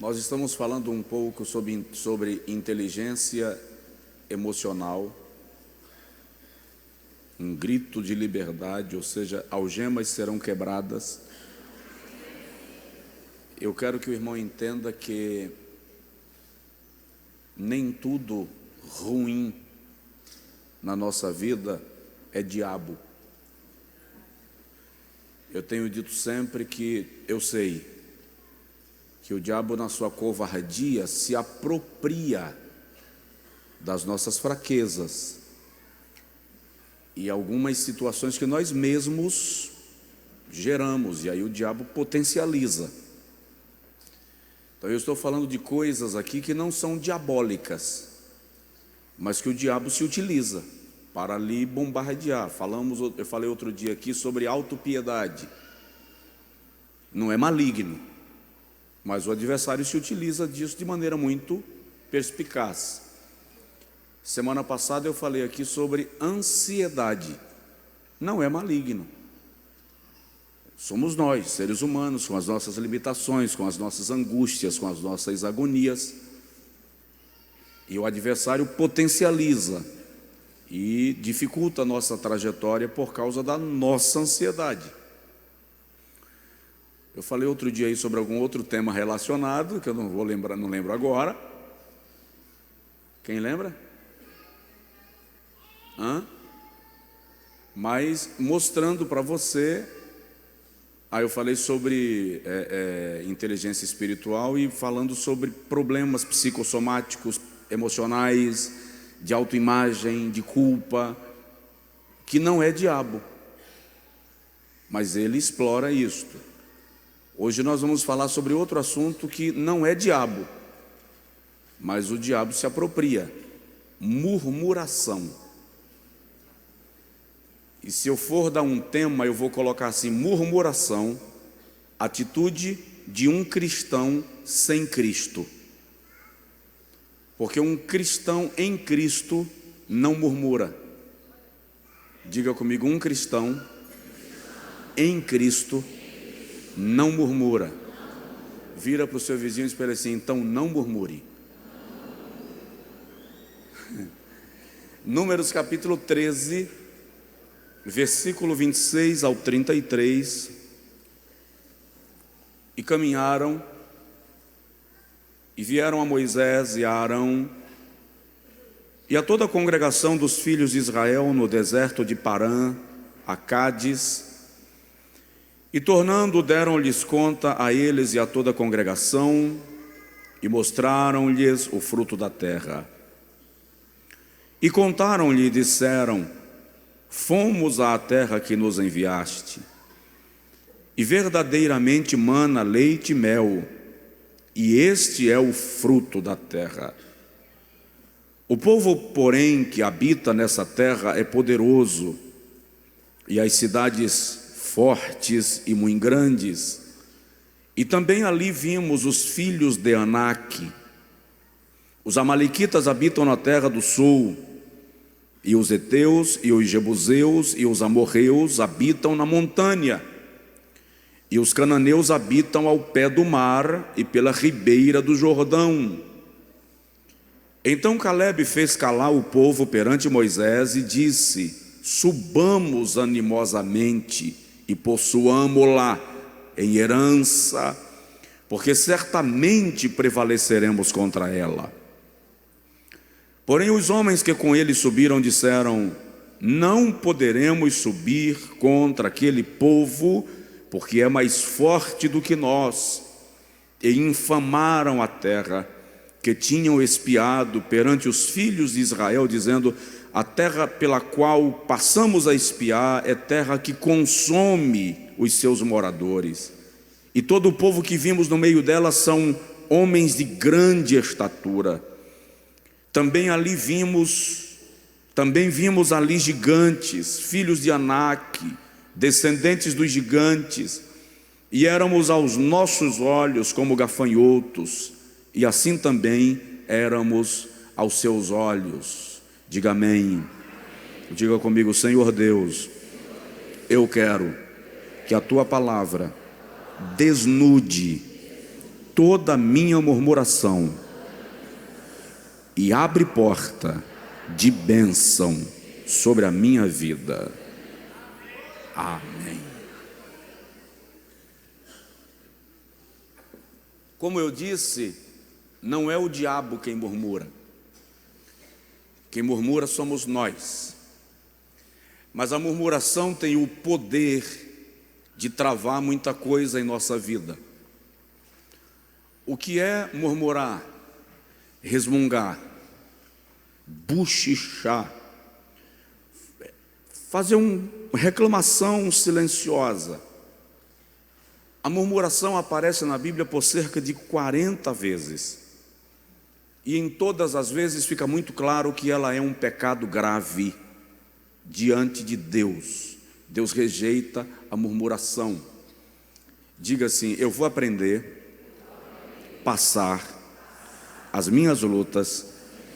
Nós estamos falando um pouco sobre inteligência emocional, um grito de liberdade, ou seja, algemas serão quebradas. Eu quero que o irmão entenda que nem tudo ruim na nossa vida é diabo. Eu tenho dito sempre que eu sei que o diabo, na sua covardia, se apropria das nossas fraquezas e algumas situações que nós mesmos geramos, e aí o diabo potencializa. Então eu estou falando de coisas aqui que não são diabólicas, mas que o diabo se utiliza para ali bombardear. Eu falei outro dia aqui sobre autopiedade. Não é maligno, mas o adversário se utiliza disso de maneira muito perspicaz. Semana passada eu falei aqui sobre ansiedade. Não é maligno. Somos nós, seres humanos, com as nossas limitações, com as nossas angústias, com as nossas agonias. E o adversário potencializa e dificulta a nossa trajetória por causa da nossa ansiedade. Eu falei outro dia aí sobre algum outro tema relacionado, que eu não vou lembrar, não lembro agora. Quem lembra? Mas mostrando para você. Aí eu falei sobre inteligência espiritual e falando sobre problemas psicossomáticos, emocionais, de autoimagem, de culpa, que não é diabo, mas ele explora isto. Hoje nós vamos falar sobre outro assunto que não é diabo, mas o diabo se apropria: murmuração. E se eu for dar um tema, eu vou colocar assim: murmuração, atitude de um cristão sem Cristo. Porque um cristão em Cristo não murmura. Diga comigo: um cristão em Cristo não murmura. Vira para o seu vizinho e espera assim: então não murmure. Números capítulo 13, versículo 26 ao 33. E caminharam e vieram a Moisés e a Arão e a toda a congregação dos filhos de Israel no deserto de Parã, a Cádiz, e tornando deram-lhes conta a eles e a toda a congregação, e mostraram-lhes o fruto da terra. E contaram-lhe e disseram: fomos à terra que nos enviaste, e verdadeiramente mana leite e mel, e este é o fruto da terra. O povo, porém, que habita nessa terra é poderoso, e as cidades fortes e muito grandes. E também ali vimos os filhos de Anak. Os amalequitas habitam na terra do sul, e os heteus, e os jebuseus, e os amorreus habitam na montanha, e os cananeus habitam ao pé do mar e pela ribeira do Jordão. Então Calebe fez calar o povo perante Moisés e disse: subamos animosamente e possuamo-la em herança, porque certamente prevaleceremos contra ela. Porém os homens que com ele subiram disseram: não poderemos subir contra aquele povo, porque é mais forte do que nós. E infamaram a terra que tinham espiado perante os filhos de Israel, dizendo: a terra pela qual passamos a espiar é terra que consome os seus moradores, e todo o povo que vimos no meio dela são homens de grande estatura. Também vimos ali gigantes, filhos de Anak, descendentes dos gigantes, e éramos aos nossos olhos como gafanhotos, e assim também éramos aos seus olhos. Diga amém. Diga comigo: Senhor Deus, eu quero que a tua palavra desnude toda minha murmuração e abre porta de bênção sobre a minha vida. Amém. Como eu disse, não é o diabo quem murmura. Quem murmura somos nós. Mas a murmuração tem o poder de travar muita coisa em nossa vida. O que é murmurar? Resmungar, buchichar, fazer uma reclamação silenciosa. A murmuração aparece na Bíblia por cerca de 40 vezes. E em todas as vezes fica muito claro que ela é um pecado grave diante de Deus. Deus rejeita a murmuração. Diga assim: eu vou aprender a passar as minhas lutas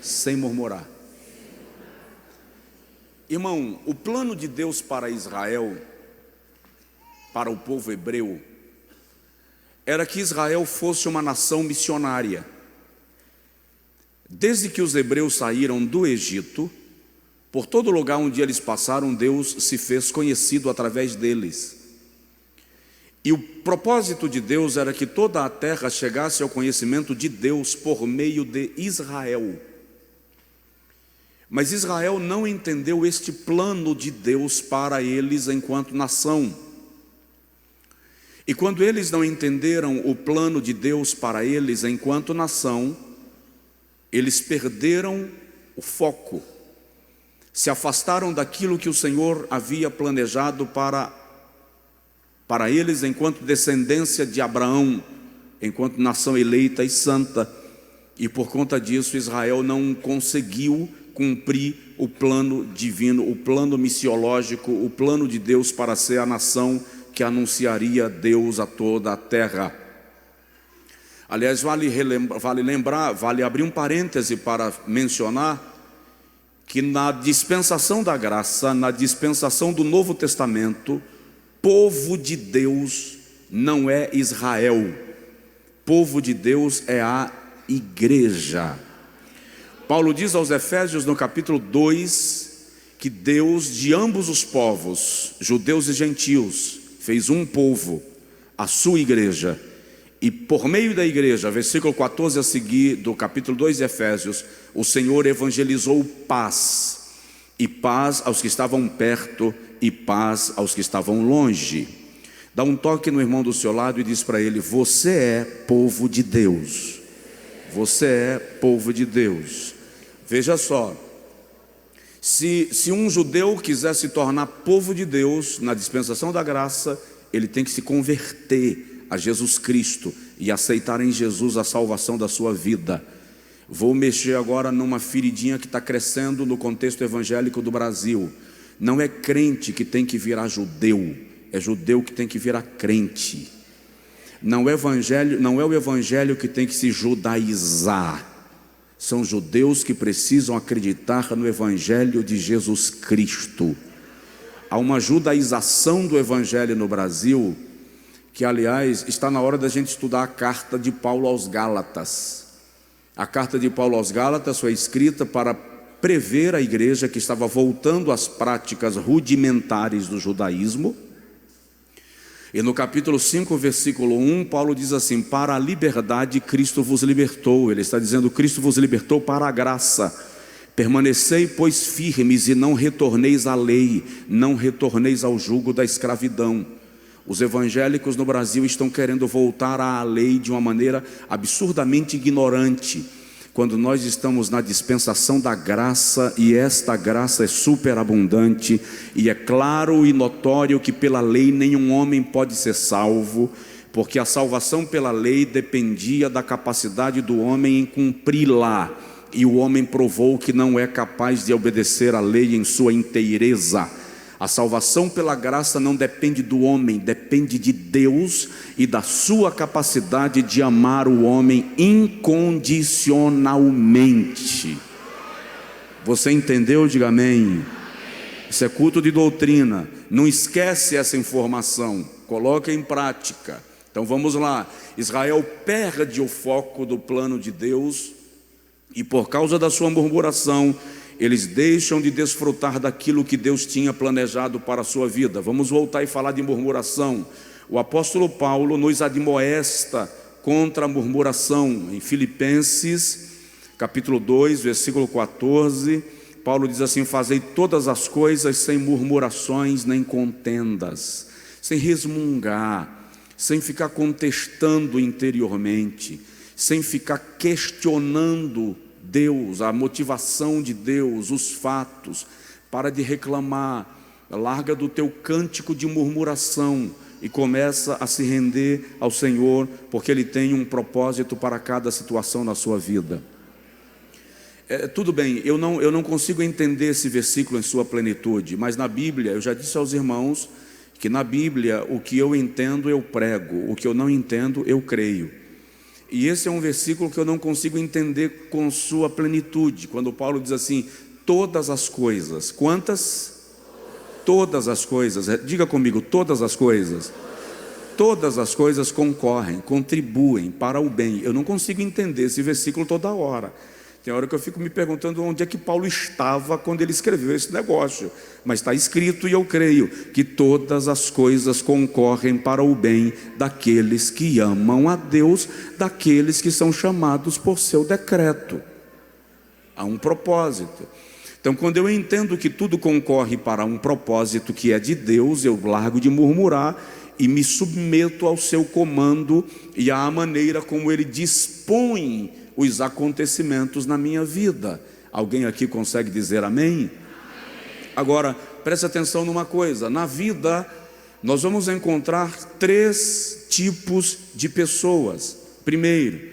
sem murmurar. Irmão, o plano de Deus para Israel, para o povo hebreu, era que Israel fosse uma nação missionária. Desde que os hebreus saíram do Egito, por todo lugar onde eles passaram, Deus se fez conhecido através deles. E o propósito de Deus era que toda a terra chegasse ao conhecimento de Deus por meio de Israel. Mas Israel não entendeu este plano de Deus para eles enquanto nação. E quando eles não entenderam o plano de Deus para eles enquanto nação, eles perderam o foco, se afastaram daquilo que o Senhor havia planejado para eles enquanto descendência de Abraão, enquanto nação eleita e santa. E por conta disso Israel não conseguiu cumprir o plano divino, o plano missiológico, o plano de Deus para ser a nação que anunciaria Deus a toda a terra. Aliás, vale abrir um parêntese para mencionar que na dispensação da graça, na dispensação do Novo Testamento, povo de Deus não é Israel, povo de Deus é a igreja. Paulo diz aos Efésios no capítulo 2 que Deus de ambos os povos, judeus e gentios, fez um povo, a sua igreja. E por meio da igreja, versículo 14 a seguir do capítulo 2 de Efésios, o Senhor evangelizou paz, e paz aos que estavam perto e paz aos que estavam longe. Dá um toque no irmão do seu lado e diz para ele: você é povo de Deus. Você é povo de Deus. Veja só, se um judeu quiser se tornar povo de Deus na dispensação da graça, ele tem que se converter a Jesus Cristo e aceitar em Jesus a salvação da sua vida. Vou mexer agora numa feridinha que está crescendo no contexto evangélico do Brasil. Não é crente que tem que virar judeu, é judeu que tem que virar crente. Não é o evangelho que tem que se judaizar. São judeus que precisam acreditar no evangelho de Jesus Cristo. Há uma judaização do evangelho no Brasil, que aliás está na hora da gente estudar a carta de Paulo aos Gálatas. A carta de Paulo aos Gálatas foi escrita para prever a igreja que estava voltando às práticas rudimentares do judaísmo. E no capítulo 5, versículo 1, Paulo diz assim: para a liberdade Cristo vos libertou. Ele está dizendo: Cristo vos libertou para a graça. Permanecei, pois, firmes e não retorneis à lei, não retorneis ao jugo da escravidão. Os evangélicos no Brasil estão querendo voltar à lei de uma maneira absurdamente ignorante, quando nós estamos na dispensação da graça, e esta graça é superabundante, e é claro e notório que pela lei nenhum homem pode ser salvo, porque a salvação pela lei dependia da capacidade do homem em cumpri-la, e o homem provou que não é capaz de obedecer à lei em sua inteireza. A salvação pela graça não depende do homem, depende de Deus e da sua capacidade de amar o homem incondicionalmente. Você entendeu? Diga amém. Isso é culto de doutrina. Não esquece essa informação, coloque em prática. Então vamos lá. Israel perde o foco do plano de Deus e por causa da sua murmuração, eles deixam de desfrutar daquilo que Deus tinha planejado para a sua vida. Vamos voltar e falar de murmuração. O apóstolo Paulo nos admoesta contra a murmuração. Em Filipenses, capítulo 2, versículo 14, Paulo diz assim: fazei todas as coisas sem murmurações nem contendas, sem resmungar, sem ficar contestando interiormente, sem ficar questionando Deus, a motivação de Deus, os fatos. Para de reclamar, larga do teu cântico de murmuração e começa a se render ao Senhor, porque Ele tem um propósito para cada situação na sua vida. Tudo bem, eu não consigo entender esse versículo em sua plenitude, mas na Bíblia, eu já disse aos irmãos que na Bíblia o que eu entendo eu prego, o que eu não entendo eu creio. E esse é um versículo que eu não consigo entender com sua plenitude, quando Paulo diz assim: todas as coisas. Quantas? Todas as coisas. Diga comigo: todas as coisas. Todas as coisas concorrem, contribuem para o bem. Eu não consigo entender esse versículo toda hora. Tem hora que eu fico me perguntando onde é que Paulo estava quando ele escreveu esse negócio. Mas está escrito, e eu creio que todas as coisas concorrem para o bem daqueles que amam a Deus, daqueles que são chamados por seu decreto. Há um propósito. Então, quando eu entendo que tudo concorre para um propósito que é de Deus, eu largo de murmurar e me submeto ao seu comando e à maneira como Ele dispõe os acontecimentos na minha vida. Alguém aqui consegue dizer amém? Agora, preste atenção numa coisa: na vida nós vamos encontrar 3 tipos de pessoas. Primeiro,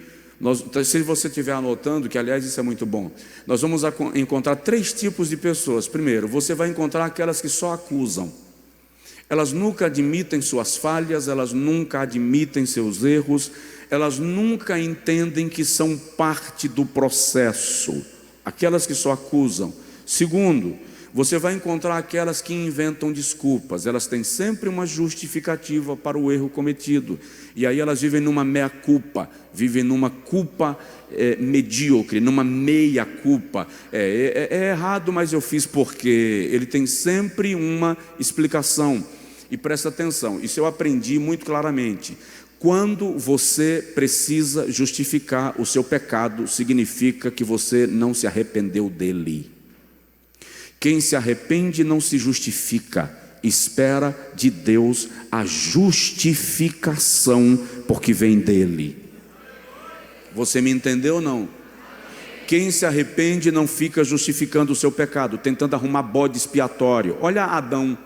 se você estiver anotando, que aliás isso é muito bom, nós vamos encontrar 3 tipos de pessoas. Primeiro, você vai encontrar aquelas que só acusam. Elas nunca admitem suas falhas, elas nunca admitem seus erros, elas nunca entendem que são parte do processo. Aquelas que só acusam. Segundo, você vai encontrar aquelas que inventam desculpas. Elas têm sempre uma justificativa para o erro cometido. E aí elas vivem numa meia-culpa, vivem numa culpa medíocre, numa meia-culpa. É errado, mas eu fiz porque. Ele tem sempre uma explicação. E presta atenção, isso eu aprendi muito claramente. Quando você precisa justificar o seu pecado, significa que você não se arrependeu dele. Quem se arrepende não se justifica, espera de Deus a justificação, porque vem dele. Você me entendeu ou não? Quem se arrepende não fica justificando o seu pecado, tentando arrumar bode expiatório. Olha Adão.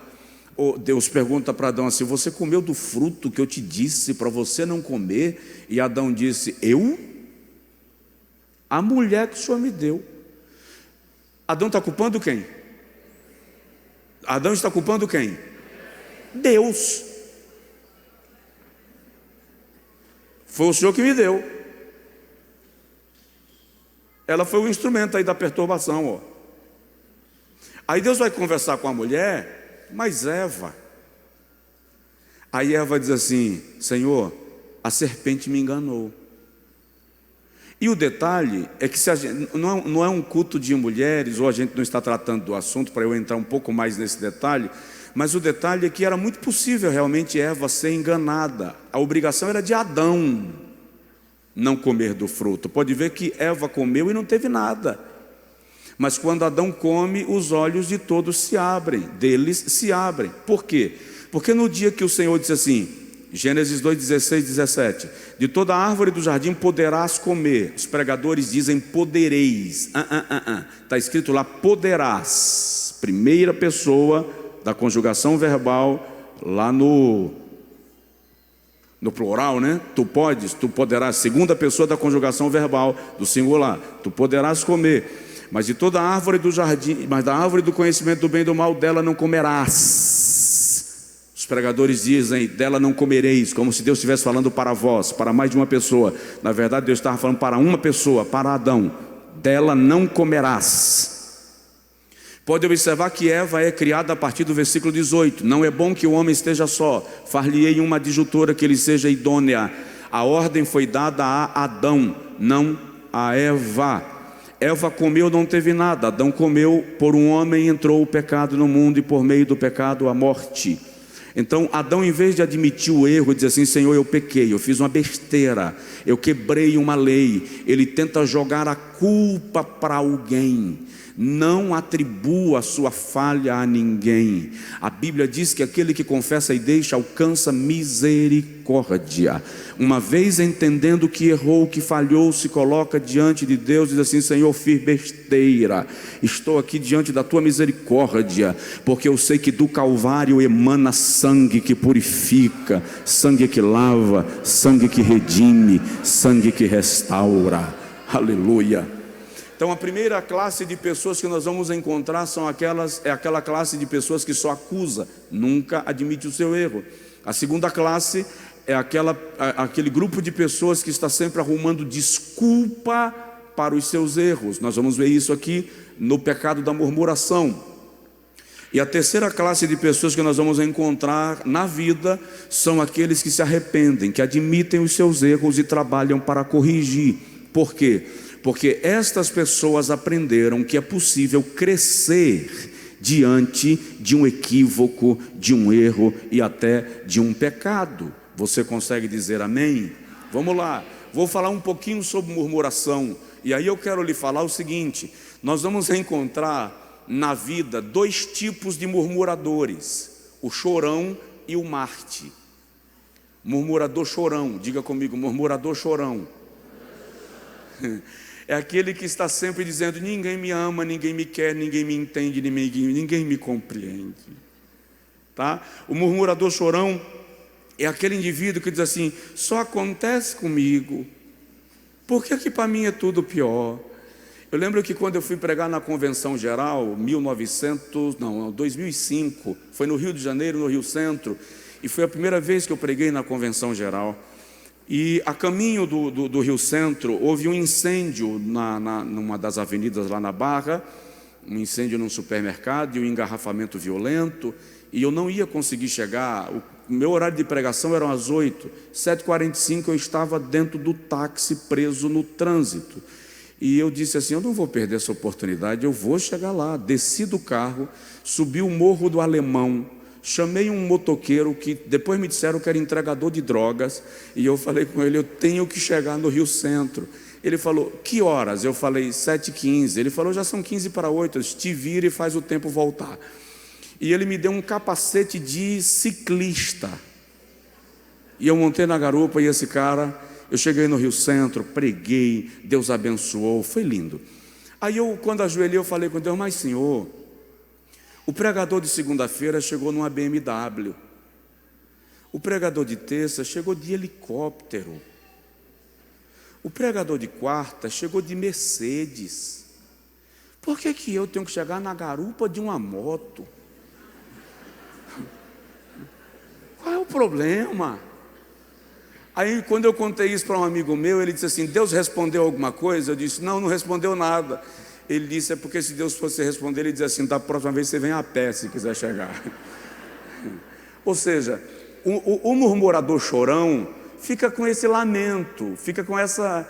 Deus pergunta para Adão assim: você comeu do fruto que eu te disse para você não comer? E Adão disse: eu? A mulher que o Senhor me deu. Adão está culpando quem? Adão está culpando quem? Deus. Foi o Senhor que me deu. Ela foi o instrumento aí da perturbação, ó. Aí Deus vai conversar com a mulher. Mas Eva, aí Eva diz assim: Senhor, a serpente me enganou. E o detalhe é que se a gente, não é um culto de mulheres, ou a gente não está tratando do assunto para eu entrar um pouco mais nesse detalhe, mas o detalhe é que era muito possível realmente Eva ser enganada. A obrigação era de Adão não comer do fruto. Pode ver que Eva comeu e não teve nada. Mas quando Adão come, os olhos de todos se abrem, deles se abrem. Por quê? Porque no dia que o Senhor disse assim, Gênesis 2, 16, 17: de toda árvore do jardim poderás comer. Os pregadores dizem podereis. Está escrito lá poderás. Primeira pessoa da conjugação verbal, lá no plural, né? Tu poderás. Segunda pessoa da conjugação verbal, do singular. Tu poderás comer. Mas de toda a árvore do jardim, mas da árvore do conhecimento do bem e do mal, dela não comerás. Os pregadores dizem, dela não comereis, como se Deus estivesse falando para vós, para mais de uma pessoa. Na verdade, Deus estava falando para uma pessoa, para Adão. Dela não comerás. Pode observar que Eva é criada a partir do versículo 18. Não é bom que o homem esteja só. Far-lhe-ei uma adjutora que lhe seja idônea. A ordem foi dada a Adão, não a Eva. Eva comeu, não teve nada. Adão comeu, por um homem entrou o pecado no mundo, e por meio do pecado a morte. Então Adão, em vez de admitir o erro e dizer assim: Senhor, eu pequei, eu fiz uma besteira, eu quebrei uma lei, ele tenta jogar a culpa para alguém. Não atribua a sua falha a ninguém. A Bíblia diz que aquele que confessa e deixa alcança misericórdia. Uma vez entendendo que errou, que falhou, se coloca diante de Deus e diz assim: Senhor, fiz besteira, estou aqui diante da tua misericórdia, porque eu sei que do Calvário emana sangue que purifica, sangue que lava, sangue que redime, sangue que restaura. Aleluia. Então a primeira classe de pessoas que nós vamos encontrar é aquela classe de pessoas que só acusa, nunca admite o seu erro. A segunda classe é aquele grupo de pessoas que está sempre arrumando desculpa para os seus erros. Nós vamos ver isso aqui no pecado da murmuração. E a terceira classe de pessoas que nós vamos encontrar na vida são aqueles que se arrependem, que admitem os seus erros e trabalham para corrigir. Por quê? Porque estas pessoas aprenderam que é possível crescer diante de um equívoco, de um erro e até de um pecado. Você consegue dizer amém? Vamos lá, vou falar um pouquinho sobre murmuração. E aí eu quero lhe falar o seguinte: nós vamos encontrar na vida dois tipos de murmuradores: o chorão e o Marte. Murmurador chorão, diga comigo, murmurador chorão. É aquele que está sempre dizendo: ninguém me ama, ninguém me quer, ninguém me entende, ninguém me compreende. Tá? O murmurador chorão é aquele indivíduo que diz assim: só acontece comigo, por que para mim é tudo pior? Eu lembro que quando eu fui pregar na Convenção Geral, 2005, foi no Rio de Janeiro, no Rio Centro, e foi a primeira vez que eu preguei na Convenção Geral. E a caminho do Rio Centro, houve um incêndio numa das avenidas lá na Barra, um incêndio num supermercado e um engarrafamento violento, e eu não ia conseguir chegar. O meu horário de pregação era às 8h, 7h45 eu estava dentro do táxi, preso no trânsito. E eu disse assim: eu não vou perder essa oportunidade, eu vou chegar lá. Desci do carro, subi o Morro do Alemão, chamei um motoqueiro que depois me disseram que era entregador de drogas, e eu falei com ele: eu tenho que chegar no Rio Centro. Ele falou: que horas? Eu falei: 7h15. Ele falou: já são 7:45, eu disse: te vira e faz o tempo voltar. E ele me deu um capacete de ciclista, e eu montei na garupa, e esse cara, eu cheguei no Rio Centro, preguei, Deus abençoou, foi lindo. Aí eu, quando ajoelhei, eu falei com Deus: mas Senhor, o pregador de segunda-feira chegou numa BMW. O pregador de terça chegou de helicóptero. O pregador de quarta chegou de Mercedes. Por que eu tenho que chegar na garupa de uma moto? Qual é o problema? Aí, quando eu contei isso para um amigo meu, ele disse assim: Deus respondeu alguma coisa? Eu disse: não respondeu nada. Ele disse: é porque se Deus fosse responder, ele dizia assim: da próxima vez você vem a pé se quiser chegar. Ou seja, o murmurador chorão fica com esse lamento, fica com essa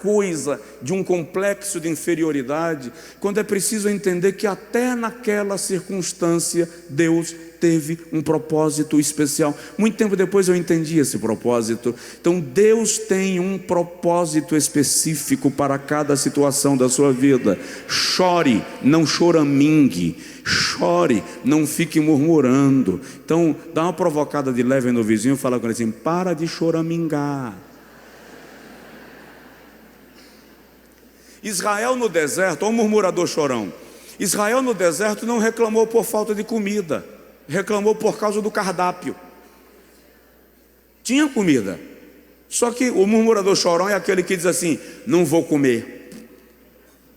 coisa de um complexo de inferioridade, quando é preciso entender que até naquela circunstância Deus teve um propósito especial. Muito tempo depois eu entendi esse propósito. Então Deus tem um propósito específico para cada situação da sua vida. Chore, não choramingue. Chore, não fique murmurando. Então dá uma provocada de leve no vizinho e fala com ele assim: para de choramingar. Israel no deserto, olha o murmurador chorão. Israel no deserto não reclamou por falta de comida, reclamou por causa do cardápio. Tinha comida, só que o murmurador chorão é aquele que diz assim: não vou comer,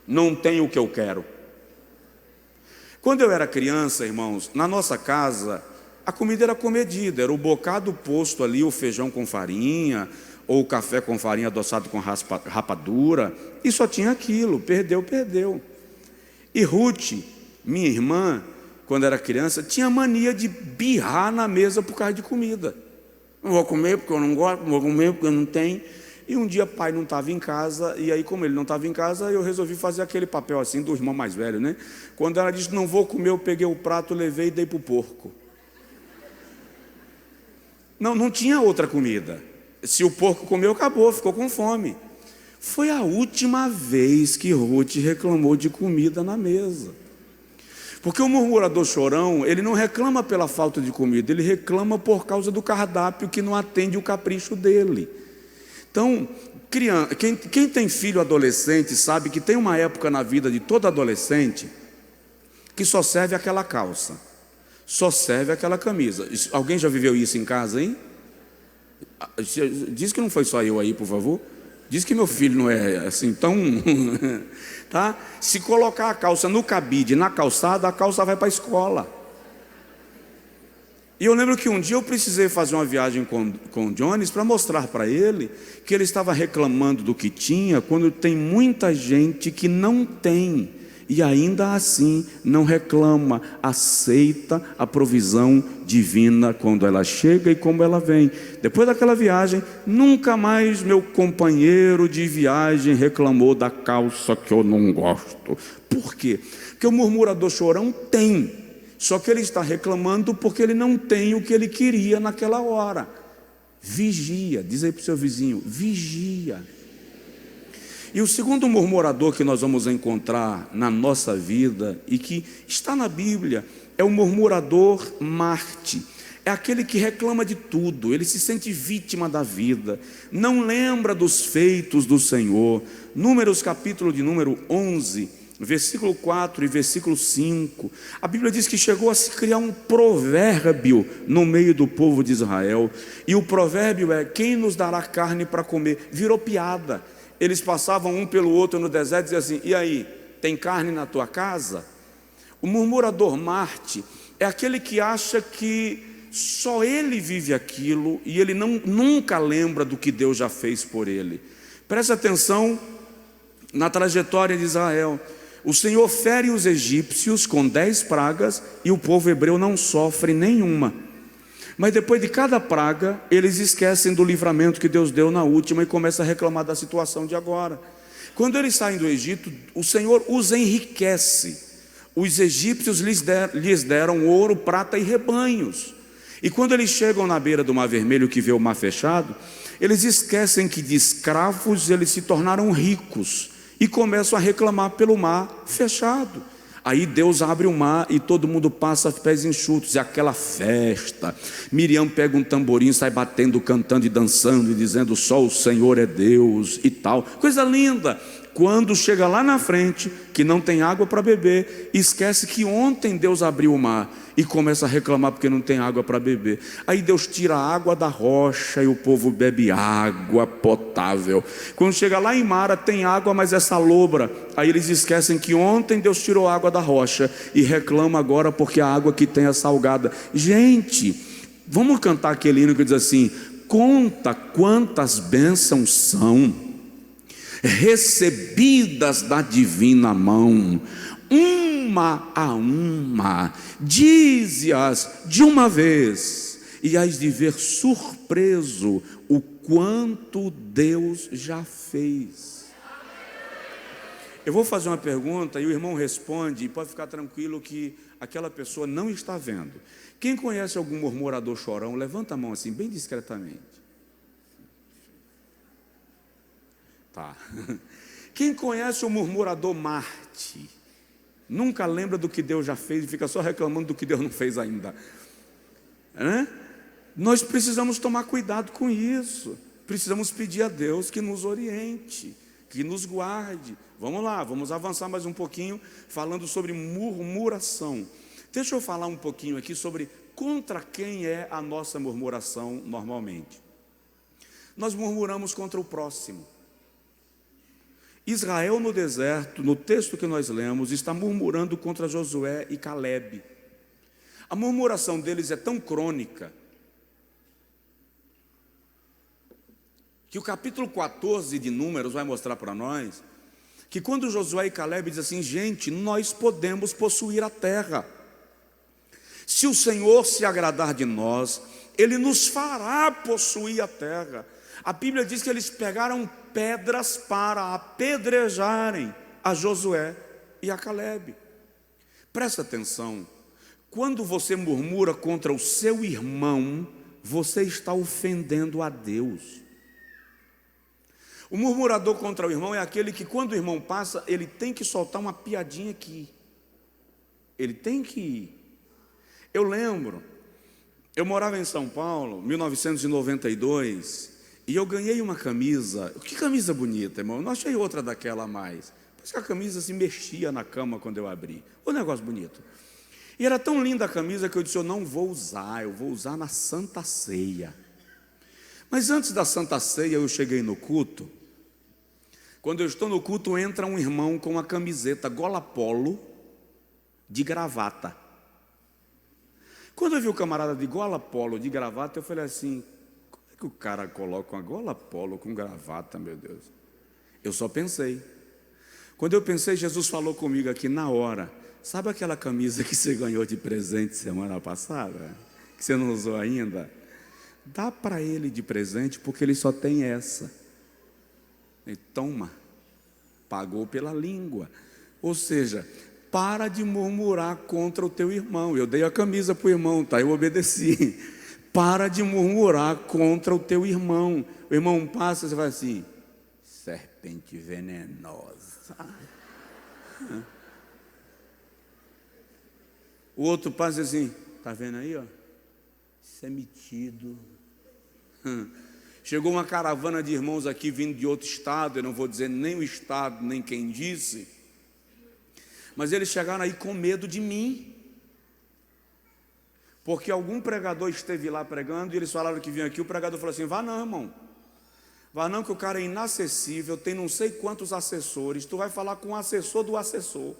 não tenho o que eu quero. Quando eu era criança, irmãos, na nossa casa a comida era comedida, era o bocado posto ali, o feijão com farinha, ou o café com farinha adoçado com rapadura, e só tinha aquilo, perdeu. E Ruth, minha irmã, quando era criança, tinha mania de birrar na mesa por causa de comida. Não vou comer porque eu não gosto, não vou comer porque eu não tenho. E um dia pai não estava em casa, e aí como ele não estava em casa, eu resolvi fazer aquele papel assim do irmão mais velho, né? Quando ela disse, não vou comer, eu peguei o prato, levei e dei para o porco. Não tinha outra comida. Se o porco comeu, acabou, ficou com fome. Foi a última vez que Ruth reclamou de comida na mesa. Porque o murmurador chorão, ele não reclama pela falta de comida, ele reclama por causa do cardápio que não atende o capricho dele. Então, quem tem filho adolescente sabe que tem uma época na vida de todo adolescente que só serve aquela calça, só serve aquela camisa. Alguém já viveu isso em casa, hein? Diz que não foi só eu aí, por favor. Diz que meu filho não é assim tão... tá? Se colocar a calça no cabide, na calçada, a calça vai para a escola. E eu lembro que um dia eu precisei fazer uma viagem com o Jones para mostrar para ele que ele estava reclamando do que tinha, quando tem muita gente que não tem, e ainda assim não reclama, aceita a provisão divina quando ela chega e como ela vem. Depois daquela viagem, nunca mais meu companheiro de viagem reclamou da calça que eu não gosto. Por quê? Porque o murmurador chorão tem, só que ele está reclamando porque ele não tem o que ele queria naquela hora. Vigia, diz aí para o seu vizinho, vigia. E o segundo murmurador que nós vamos encontrar na nossa vida, e que está na Bíblia, é o murmurador Marte. É aquele que reclama de tudo, ele se sente vítima da vida, não lembra dos feitos do Senhor. Números, capítulo de número 11, versículo 4 e versículo 5, a Bíblia diz que chegou a se criar um provérbio no meio do povo de Israel, e o provérbio é, quem nos dará carne para comer? Virou piada. Eles passavam um pelo outro no deserto e diziam assim, e aí, tem carne na tua casa? O murmurador Marte é aquele que acha que só ele vive aquilo, e ele nunca lembra do que Deus já fez por ele. Preste atenção na trajetória de Israel. O Senhor fere os egípcios com 10 pragas, e o povo hebreu não sofre nenhuma. Mas depois de cada praga, eles esquecem do livramento que Deus deu na última e começam a reclamar da situação de agora. Quando eles saem do Egito, o Senhor os enriquece. Os egípcios lhes deram ouro, prata e rebanhos. E quando eles chegam na beira do Mar Vermelho, que vê o mar fechado, eles esquecem que de escravos eles se tornaram ricos e começam a reclamar pelo mar fechado. Aí Deus abre o mar e todo mundo passa pés enxutos, é aquela festa. Miriam pega um tamborim, sai batendo, cantando e dançando e dizendo só o Senhor é Deus e tal, coisa linda. Quando chega lá na frente, que não tem água para beber, esquece que ontem Deus abriu o mar e começa a reclamar porque não tem água para beber. Aí Deus tira a água da rocha e o povo bebe água potável. Quando chega lá em Mara, tem água, mas é salobra. Aí eles esquecem que ontem Deus tirou a água da rocha e reclama agora porque a água que tem é salgada. Gente, vamos cantar aquele hino que diz assim, conta quantas bênçãos são recebidas da divina mão, uma a uma, dize-as de uma vez, e hás de ver surpreso o quanto Deus já fez. Eu vou fazer uma pergunta e o irmão responde, e pode ficar tranquilo que aquela pessoa não está vendo. Quem conhece algum murmurador chorão, levanta a mão assim, bem discretamente. Tá. Quem conhece o murmurador Marte, nunca lembra do que Deus já fez e fica só reclamando do que Deus não fez ainda. Nós precisamos tomar cuidado com isso. Precisamos pedir a Deus que nos oriente, que nos guarde. Vamos lá, vamos avançar mais um pouquinho, falando sobre murmuração. Deixa eu falar um pouquinho aqui sobre contra quem é a nossa murmuração normalmente. Nós murmuramos contra o próximo. Israel no deserto, no texto que nós lemos, está murmurando contra Josué e Calebe. A murmuração deles é tão crônica que o capítulo 14 de Números vai mostrar para nós, que quando Josué e Caleb dizem assim: gente, nós podemos possuir a terra. Se o Senhor se agradar de nós, Ele nos fará possuir a terra. A Bíblia diz que eles pegaram pedras para apedrejarem a Josué e a Caleb. Presta atenção, quando você murmura contra o seu irmão, você está ofendendo a Deus. O murmurador contra o irmão é aquele que, quando o irmão passa, ele tem que soltar uma piadinha aqui. Ele tem que ir. Eu lembro, eu morava em São Paulo, 1992, e eu ganhei uma camisa. Que camisa bonita, irmão. Eu não achei outra daquela a mais. Parece que a camisa se mexia na cama quando eu abri. O negócio bonito. E era tão linda a camisa que eu disse: eu não vou usar, eu vou usar na Santa Ceia. Mas antes da Santa Ceia, eu cheguei no culto. Quando eu estou no culto, entra um irmão com uma camiseta gola polo de gravata. Quando eu vi o camarada de gola polo de gravata, eu falei assim: como é que o cara coloca uma gola polo com gravata, meu Deus? Eu só pensei. Quando eu pensei, Jesus falou comigo aqui na hora: sabe aquela camisa que você ganhou de presente semana passada, que você não usou ainda? Dá para ele de presente, porque ele só tem essa. E toma, pagou pela língua. Ou seja, para de murmurar contra o teu irmão. Eu dei a camisa para o irmão, tá? Eu obedeci. Para de murmurar contra o teu irmão. O irmão passa e você vai assim: serpente venenosa. O outro passa assim: tá vendo aí, ó? Isso é metido. Chegou uma caravana de irmãos aqui vindo de outro estado. Eu não vou dizer nem o estado, nem quem disse, mas eles chegaram aí com medo de mim, porque algum pregador esteve lá pregando e eles falaram que vinha aqui. O pregador falou assim: vá não, irmão, vá não, que o cara é inacessível, tem não sei quantos assessores, tu vai falar com o assessor do assessor.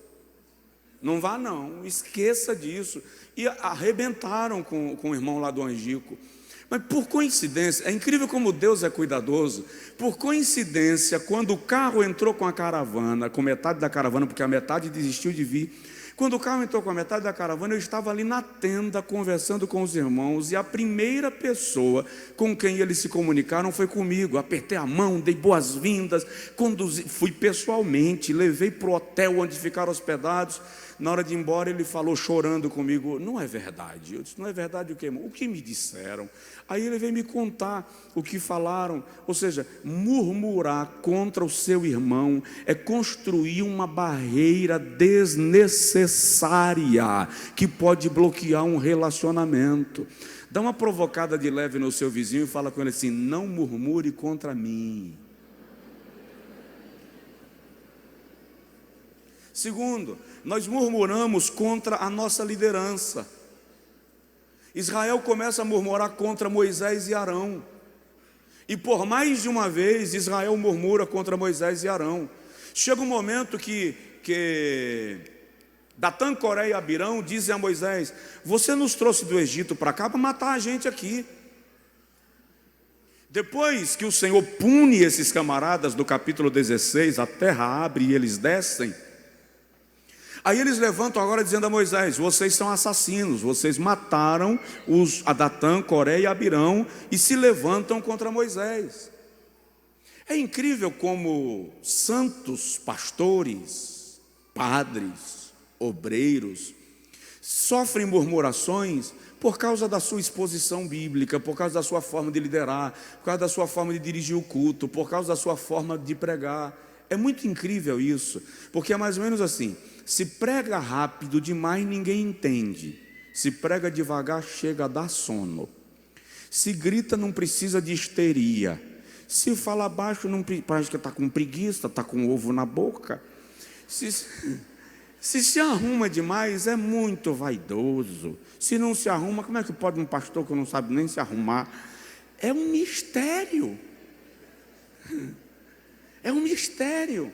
Não vá não, esqueça disso. E arrebentaram com o irmão lá do Angico. Mas por coincidência, é incrível como Deus é cuidadoso. Por coincidência, quando o carro entrou com a caravana, com metade da caravana, porque a metade desistiu de vir, quando o carro entrou com a metade da caravana, eu estava ali na tenda conversando com os irmãos, e a primeira pessoa com quem eles se comunicaram foi comigo. Apertei a mão, dei boas-vindas, fui pessoalmente, levei para o hotel onde ficaram hospedados. Na hora de ir embora, ele falou chorando comigo: não é verdade. Eu disse: não é verdade o quê, irmão? O que me disseram? Aí ele veio me contar o que falaram. Ou seja, murmurar contra o seu irmão é construir uma barreira desnecessária que pode bloquear um relacionamento. Dá uma provocada de leve no seu vizinho e fala com ele assim: não murmure contra mim. Segundo, nós murmuramos contra a nossa liderança. Israel começa a murmurar contra Moisés e Arão. E por mais de uma vez, Israel murmura contra Moisés e Arão. Chega um momento que Datã, Coré e Abirão dizem a Moisés: você nos trouxe do Egito para cá para matar a gente aqui. Depois que o Senhor pune esses camaradas do capítulo 16, a terra abre e eles descem. Aí eles levantam agora dizendo a Moisés: vocês são assassinos, vocês mataram a Datã, Coré e Abirão, e se levantam contra Moisés. É incrível como santos, pastores, padres, obreiros, sofrem murmurações por causa da sua exposição bíblica, por causa da sua forma de liderar, por causa da sua forma de dirigir o culto, por causa da sua forma de pregar. É muito incrível isso, porque é mais ou menos assim: se prega rápido demais, ninguém entende. Se prega devagar, chega a dar sono. Se grita, não precisa de histeria. Se fala baixo, não parece que está com preguiça, está com ovo na boca. Se arruma demais, é muito vaidoso. Se não se arruma, como é que pode um pastor que não sabe nem se arrumar? É um mistério. É um mistério.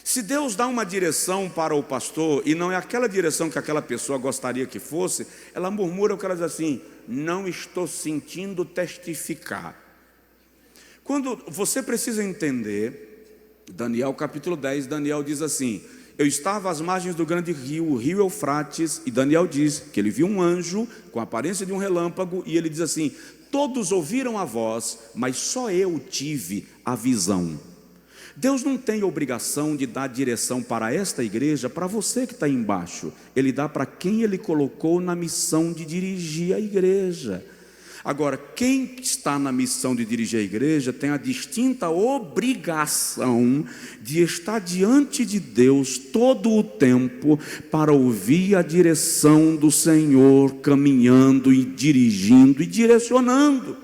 Se Deus dá uma direção para o pastor e não é aquela direção que aquela pessoa gostaria que fosse, ela murmura, o cara diz assim: não estou sentindo testificar. Quando você precisa entender, Daniel capítulo 10, Daniel diz assim: eu estava às margens do grande rio, o rio Eufrates, e Daniel diz que ele viu um anjo com a aparência de um relâmpago, e ele diz assim: todos ouviram a voz, mas só eu tive a visão. Deus não tem obrigação de dar direção para esta igreja, para você que está aí embaixo. Ele dá para quem Ele colocou na missão de dirigir a igreja. Agora, quem está na missão de dirigir a igreja tem a distinta obrigação de estar diante de Deus todo o tempo para ouvir a direção do Senhor, caminhando e dirigindo e direcionando.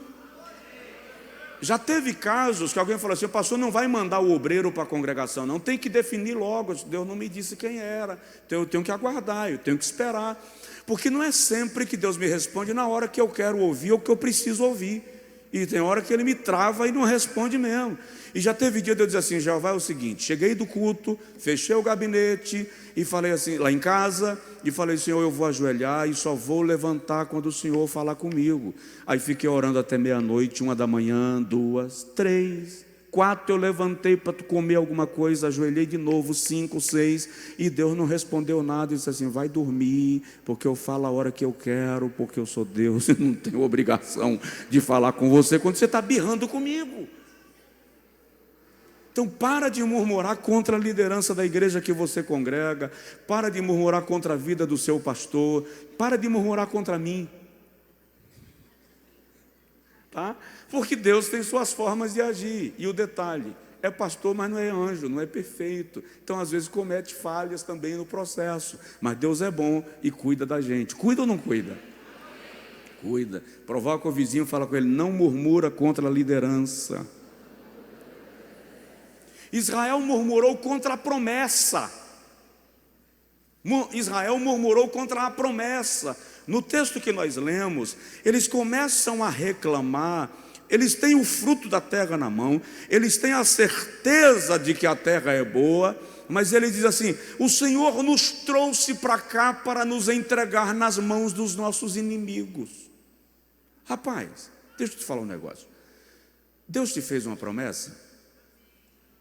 Já teve casos que alguém falou assim: o pastor não vai mandar o obreiro para a congregação, não, tem que definir logo. Deus não me disse quem era, então eu tenho que aguardar, eu tenho que esperar, porque não é sempre que Deus me responde na hora que eu quero ouvir ou que eu preciso ouvir, e tem hora que Ele me trava e não responde mesmo. E já teve dia de eu dizer assim: Jeová, é o seguinte, cheguei do culto, fechei o gabinete e falei assim, lá em casa, e falei: Senhor, eu vou ajoelhar e só vou levantar quando o Senhor falar comigo. Aí fiquei orando até meia-noite, 1 da manhã, 2, 3, 4, eu levantei para comer alguma coisa, ajoelhei de novo, 5, 6, e Deus não respondeu nada. E disse assim: vai dormir, porque eu falo a hora que eu quero, porque eu sou Deus e não tenho obrigação de falar com você quando você está birrando comigo. Então para de murmurar contra a liderança da igreja que você congrega, para de murmurar contra a vida do seu pastor, para de murmurar contra mim, tá? Porque Deus tem suas formas de agir, e o detalhe, é pastor, mas não é anjo, não é perfeito, então às vezes comete falhas também no processo, mas Deus é bom e cuida da gente. Cuida ou não cuida? Cuida. Provoca o vizinho, fala com ele: não murmura contra a liderança. Israel murmurou contra a promessa. Israel murmurou contra a promessa. No texto que nós lemos, eles começam a reclamar. Eles têm o fruto da terra na mão, eles têm a certeza de que a terra é boa, mas ele diz assim: o Senhor nos trouxe para cá para nos entregar nas mãos dos nossos inimigos. Rapaz, deixa eu te falar um negócio. Deus te fez uma promessa?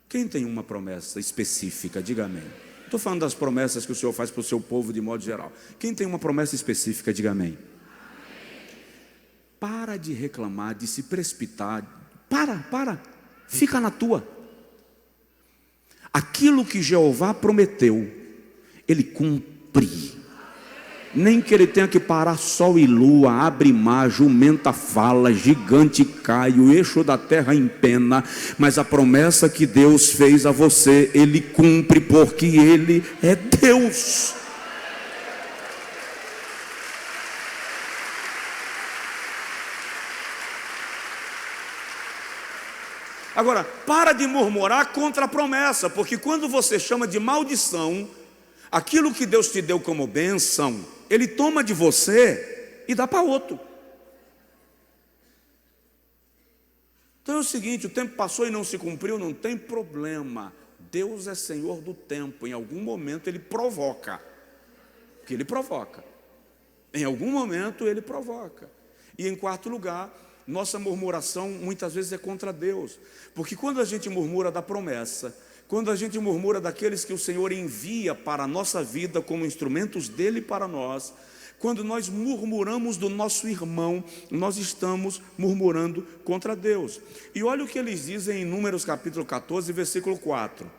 Quem tem uma promessa específica, diga amém. Estou falando das promessas que o Senhor faz para o seu povo de modo geral. Quem tem uma promessa específica, diga amém. Para de reclamar, de se precipitar. Para, fica na tua. Aquilo que Jeová prometeu, Ele cumpre. Nem que ele tenha que parar sol e lua, abre mar, jumenta fala, gigante cai, o eixo da terra empena, mas a promessa que Deus fez a você, Ele cumpre, porque Ele é Deus. Agora, para de murmurar contra a promessa, porque quando você chama de maldição aquilo que Deus te deu como bênção, Ele toma de você e dá para outro. Então é o seguinte: o tempo passou e não se cumpriu, não tem problema. Deus é Senhor do tempo. Em algum momento Ele provoca. Porque Ele provoca. Em algum momento Ele provoca. E em quarto lugar, nossa murmuração muitas vezes é contra Deus. Porque quando a gente murmura da promessa, quando a gente murmura daqueles que o Senhor envia para a nossa vida como instrumentos dEle para nós, quando nós murmuramos do nosso irmão, nós estamos murmurando contra Deus. E olha o que eles dizem em Números capítulo 14, versículo 4.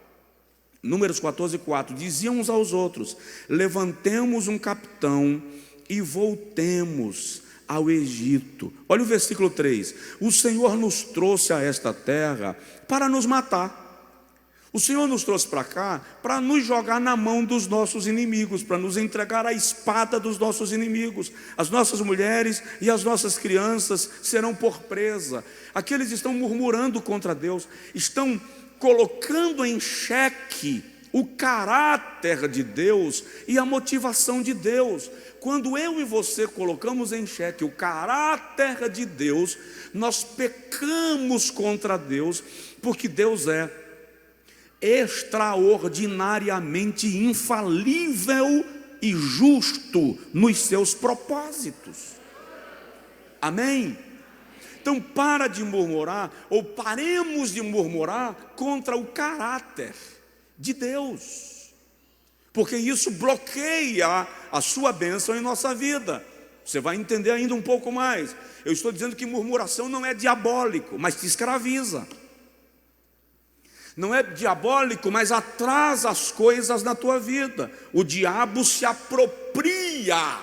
Números 14, 4. Diziam uns aos outros: levantemos um capitão e voltemos ao Egito. Olha o versículo 3. O Senhor nos trouxe a esta terra para nos matar. O Senhor nos trouxe para cá para nos jogar na mão dos nossos inimigos, para nos entregar a espada dos nossos inimigos. As nossas mulheres e as nossas crianças serão por presa. Aqueles estão murmurando contra Deus, estão colocando em xeque o caráter de Deus e a motivação de Deus. Quando eu e você colocamos em xeque o caráter de Deus, nós pecamos contra Deus, porque Deus é extraordinariamente infalível e justo nos seus propósitos. Amém? Então para de murmurar, ou paremos de murmurar contra o caráter de Deus, porque isso bloqueia a sua bênção em nossa vida. Você vai entender ainda um pouco mais. Eu estou dizendo que murmuração não é diabólico, mas te escraviza. Não é diabólico, mas atrasa as coisas na tua vida. O diabo se apropria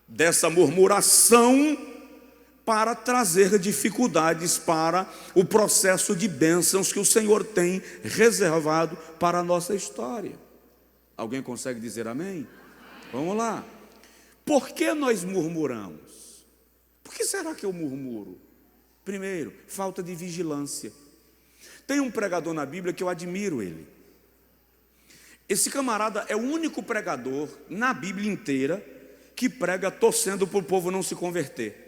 dessa murmuração para trazer dificuldades para o processo de bênçãos que o Senhor tem reservado para a nossa história. Alguém consegue dizer amém? Vamos lá. Por que nós murmuramos? Por que será que eu murmuro? Primeiro, falta de vigilância. Tem um pregador na Bíblia que eu admiro ele. Esse camarada é o único pregador na Bíblia inteira que prega torcendo para o povo não se converter.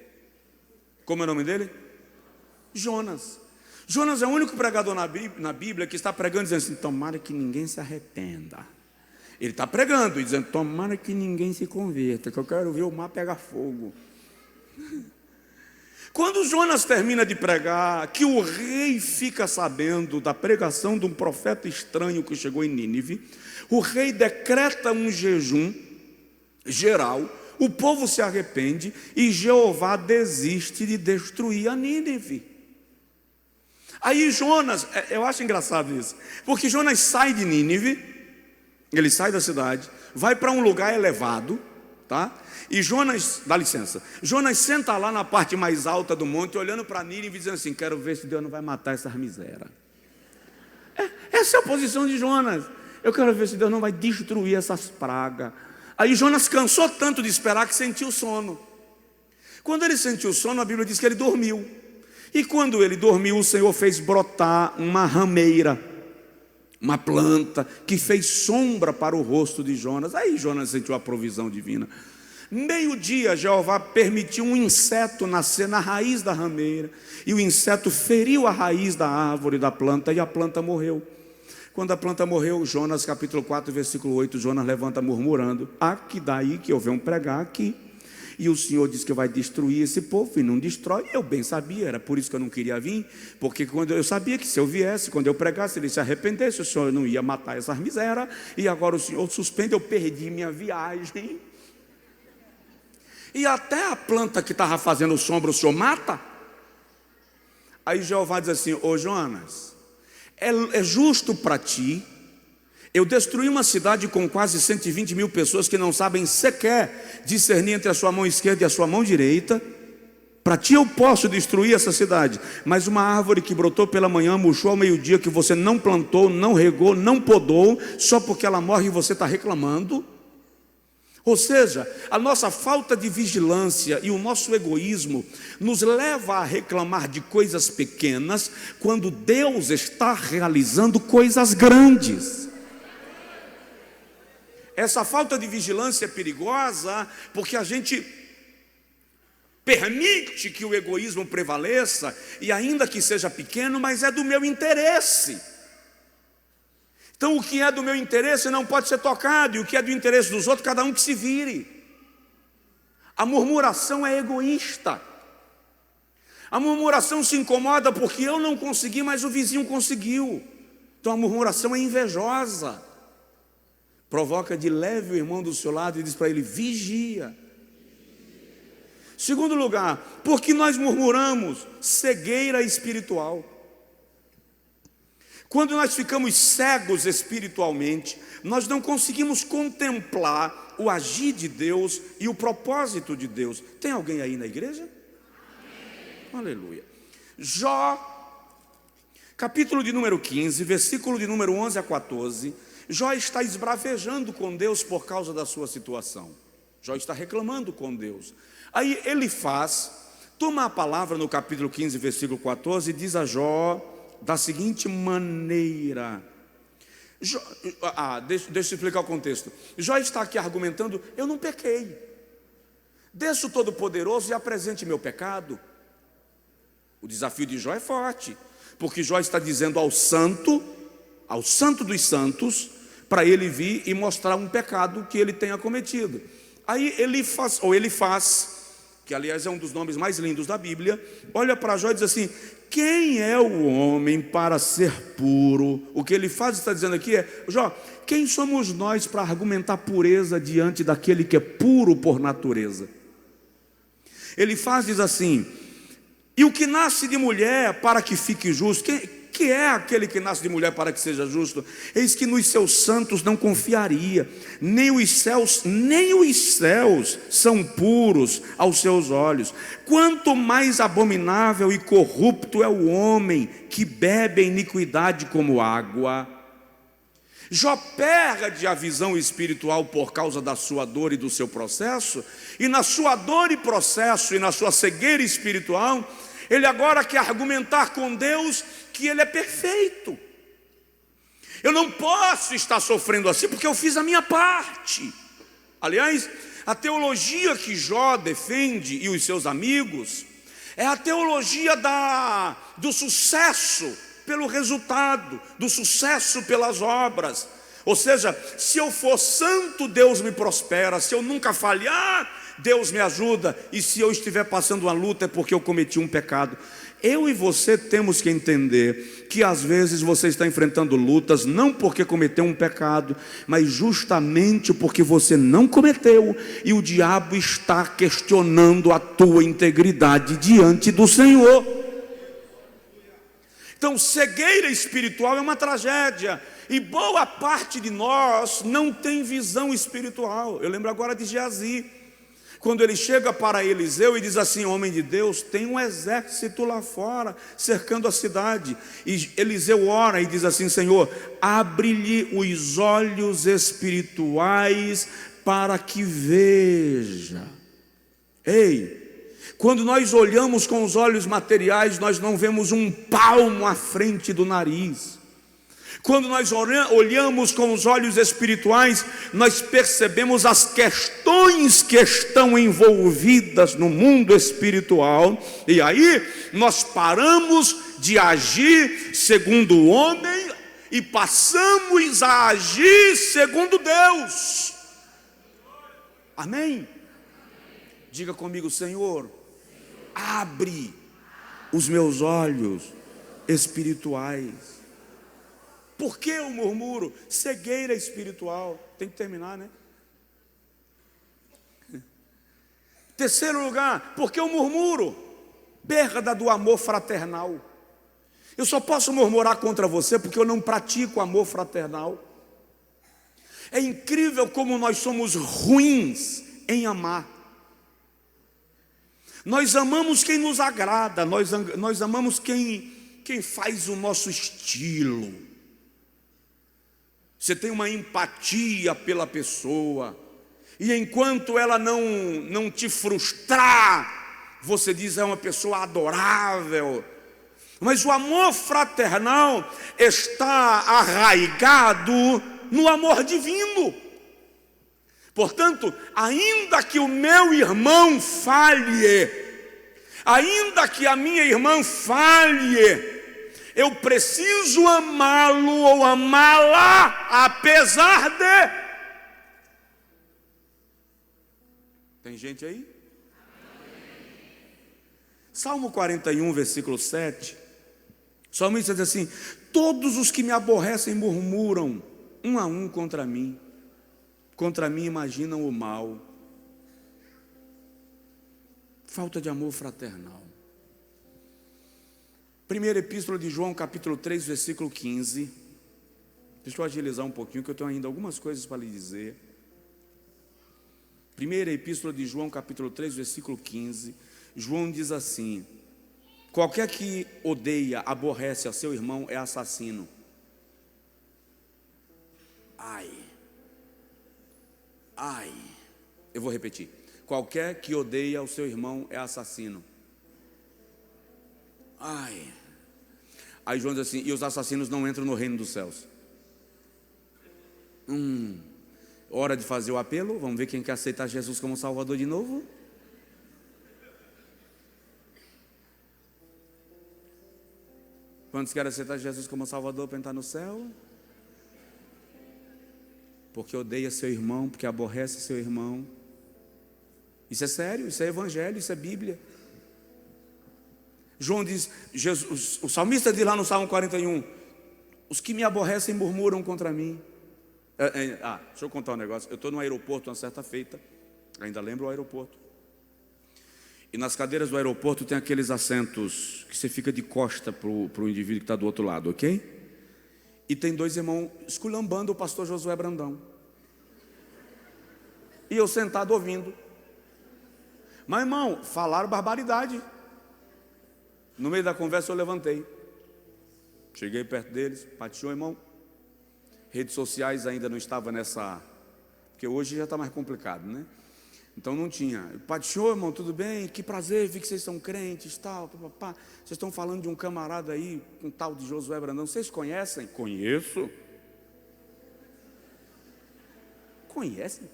Como é o nome dele? Jonas. Jonas é o único pregador na Bíblia que está pregando dizendo assim: tomara que ninguém se arrependa. Ele está pregando e dizendo: tomara que ninguém se converta, que eu quero ver o mar pegar fogo. Quando Jonas termina de pregar, que o rei fica sabendo da pregação de um profeta estranho que chegou em Nínive, o rei decreta um jejum geral, o povo se arrepende e Jeová desiste de destruir a Nínive. Aí Jonas, eu acho engraçado isso, porque Jonas sai de Nínive, ele sai da cidade, vai para um lugar elevado, tá? E Jonas, dá licença, Jonas senta lá na parte mais alta do monte, olhando para Nínive e dizendo assim: quero ver se Deus não vai matar essas misérias. Essa é a posição de Jonas. Eu quero ver se Deus não vai destruir essas pragas. Aí Jonas cansou tanto de esperar que sentiu sono. Quando ele sentiu sono, a Bíblia diz que ele dormiu. E quando ele dormiu, o Senhor fez brotar uma rameira, uma planta que fez sombra para o rosto de Jonas. Aí Jonas sentiu a provisão divina. Meio-dia, Jeová permitiu um inseto nascer na raiz da rameira, e o inseto feriu a raiz da árvore, da planta, e a planta morreu. Quando a planta morreu, Jonas capítulo 4, versículo 8, Jonas levanta murmurando: que daí que eu venho pregar aqui, e o Senhor diz que vai destruir esse povo, e não destrói. Eu bem sabia, era por isso que eu não queria vir, porque quando eu sabia que se eu viesse, quando eu pregasse, ele se arrependesse, o Senhor não ia matar essas misérias, e agora o Senhor suspende, eu perdi minha viagem. E até a planta que estava fazendo sombra o Senhor mata? Aí Jeová diz assim: ô Jonas, é justo para ti eu destruí uma cidade com quase 120 mil pessoas que não sabem sequer discernir entre a sua mão esquerda e a sua mão direita? Para ti eu posso destruir essa cidade, mas uma árvore que brotou pela manhã, murchou ao meio-dia, que você não plantou, não regou, não podou, só porque ela morre e você está reclamando? Ou seja, a nossa falta de vigilância e o nosso egoísmo nos leva a reclamar de coisas pequenas, quando Deus está realizando coisas grandes. Essa falta de vigilância é perigosa, porque a gente permite que o egoísmo prevaleça, e ainda que seja pequeno, mas é do meu interesse. Então o que é do meu interesse não pode ser tocado, e o que é do interesse dos outros, cada um que se vire. A murmuração é egoísta. A murmuração se incomoda porque eu não consegui, mas o vizinho conseguiu. Então a murmuração é invejosa. Provoca de leve o irmão do seu lado e diz para ele: vigia. Segundo lugar, porque nós murmuramos? Cegueira espiritual. Quando nós ficamos cegos espiritualmente, nós não conseguimos contemplar o agir de Deus e o propósito de Deus. Tem alguém aí na igreja? Amém. Aleluia. Jó, capítulo de número 15, versículo de número 11 a 14. Jó está esbravejando com Deus por causa da sua situação. Jó está reclamando com Deus. Aí Elifaz toma a palavra no capítulo 15, versículo 14, e diz a Jó da seguinte maneira. Deixa eu explicar o contexto. Jó está aqui argumentando: eu não pequei. Desça o Todo-Poderoso e apresente meu pecado. O desafio de Jó é forte, porque Jó está dizendo ao santo dos santos, para ele vir e mostrar um pecado que ele tenha cometido. Aí Elifaz, que aliás é um dos nomes mais lindos da Bíblia, olha para Jó e diz assim: quem é o homem para ser puro? O que ele faz, está dizendo aqui é: Jó, quem somos nós para argumentar pureza diante daquele que é puro por natureza? Ele faz, diz assim: e o que nasce de mulher para que fique justo? Que é aquele que nasce de mulher para que seja justo? Eis que nos seus santos não confiaria, nem os céus são puros aos seus olhos. Quanto mais abominável e corrupto é o homem que bebe a iniquidade como água. Jó perde a visão espiritual por causa da sua dor e do seu processo, e na sua dor e processo e na sua cegueira espiritual, ele agora quer argumentar com Deus que ele é perfeito. Eu não posso estar sofrendo assim porque eu fiz a minha parte. Aliás, a teologia que Jó defende e os seus amigos é a teologia do sucesso pelo resultado, do sucesso pelas obras. Ou seja, se eu for santo, Deus me prospera. Se eu nunca falhar, Deus me ajuda. E se eu estiver passando uma luta, é porque eu cometi um pecado. Eu e você temos que entender que às vezes você está enfrentando lutas não porque cometeu um pecado, mas justamente porque você não cometeu, e o diabo está questionando a tua integridade diante do Senhor. Então, cegueira espiritual é uma tragédia, e boa parte de nós não tem visão espiritual. Eu lembro agora de Geazi, quando ele chega para Eliseu e diz assim: homem de Deus, tem um exército lá fora cercando a cidade. E Eliseu ora e diz assim: Senhor, abre-lhe os olhos espirituais para que veja. Ei, quando nós olhamos com os olhos materiais, nós não vemos um palmo à frente do nariz. Quando nós olhamos com os olhos espirituais, nós percebemos as questões que estão envolvidas no mundo espiritual, e aí nós paramos de agir segundo o homem e passamos a agir segundo Deus. Amém? Diga comigo: Senhor, abre os meus olhos espirituais. Por que eu murmuro? Cegueira espiritual. Tem que terminar, né? Terceiro lugar, por que eu murmuro? Perda do amor fraternal. Eu só posso murmurar contra você porque eu não pratico amor fraternal. É incrível como nós somos ruins em amar. Nós amamos quem nos agrada, nós amamos quem faz o nosso estilo. Você tem uma empatia pela pessoa, e enquanto ela não te frustrar, você diz: é uma pessoa adorável. Mas o amor fraternal está arraigado no amor divino. Portanto, ainda que o meu irmão falhe, ainda que a minha irmã falhe, eu preciso amá-lo ou amá-la apesar de... Tem gente aí? Salmo 41, versículo 7. O salmista diz assim: todos os que me aborrecem murmuram um a um contra mim imaginam o mal. Falta de amor fraternal. Primeira Epístola de João, capítulo 3, versículo 15. Deixa eu agilizar um pouquinho, que eu tenho ainda algumas coisas para lhe dizer. Primeira Epístola de João, capítulo 3, versículo 15. João diz assim: qualquer que odeia, aborrece a seu irmão é assassino. Ai, eu vou repetir: qualquer que odeia o seu irmão é assassino. Aí João diz assim: e os assassinos não entram no reino dos céus. Hora de fazer o apelo. Vamos ver quem quer aceitar Jesus como Salvador de novo. Quantos querem aceitar Jesus como Salvador para entrar no céu? Porque odeia seu irmão, porque aborrece seu irmão, Isso é sério, isso é evangelho, isso é Bíblia. João diz, o salmista diz lá no Salmo 41, os que me aborrecem murmuram contra mim. Deixa eu contar um negócio. Eu estou no aeroporto uma certa feita, ainda lembro o aeroporto. E nas cadeiras do aeroporto tem aqueles assentos que você fica de costa para o indivíduo que está do outro lado, ok? E tem dois irmãos esculhambando o pastor Josué Brandão. E eu sentado ouvindo. Mas, irmão, falaram barbaridade. No meio da conversa eu levantei. Cheguei perto deles, pateou, irmão. Redes sociais ainda não estavam nessa... Porque hoje já está mais complicado, né? Então não tinha. Pateou, irmão, tudo bem? Que prazer, vi que vocês são crentes, tal, papapá. Vocês estão falando de um camarada aí, um tal de Josué Brandão. Vocês conhecem? Conheço. Conhecem?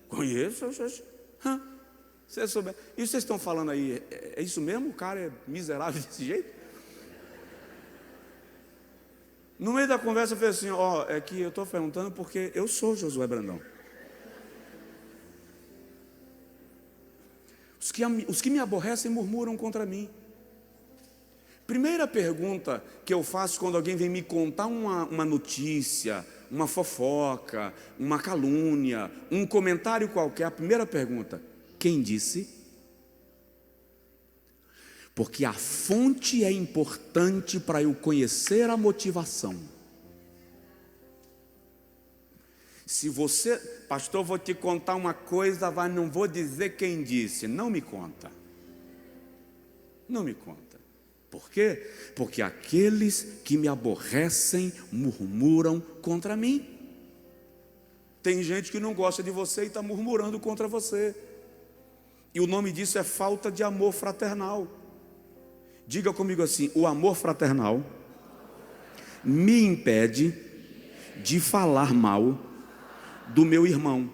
Conheço. Vocês souberam. E vocês estão falando aí, é isso mesmo? O cara é miserável desse jeito? No meio da conversa eu falei assim, é que eu estou perguntando porque eu sou Josué Brandão. Os que me aborrecem murmuram contra mim. Primeira pergunta que eu faço quando alguém vem me contar uma notícia, uma fofoca, uma calúnia, um comentário qualquer, a primeira pergunta, quem disse? Porque a fonte é importante para eu conhecer a motivação. Se você, pastor, vou te contar uma coisa, mas não vou dizer quem disse. Não me conta. Não me conta. Por quê? Porque aqueles que me aborrecem murmuram contra mim. Tem gente que não gosta de você e está murmurando contra você. E o nome disso é falta de amor fraternal. Diga comigo assim, o amor fraternal me impede de falar mal do meu irmão.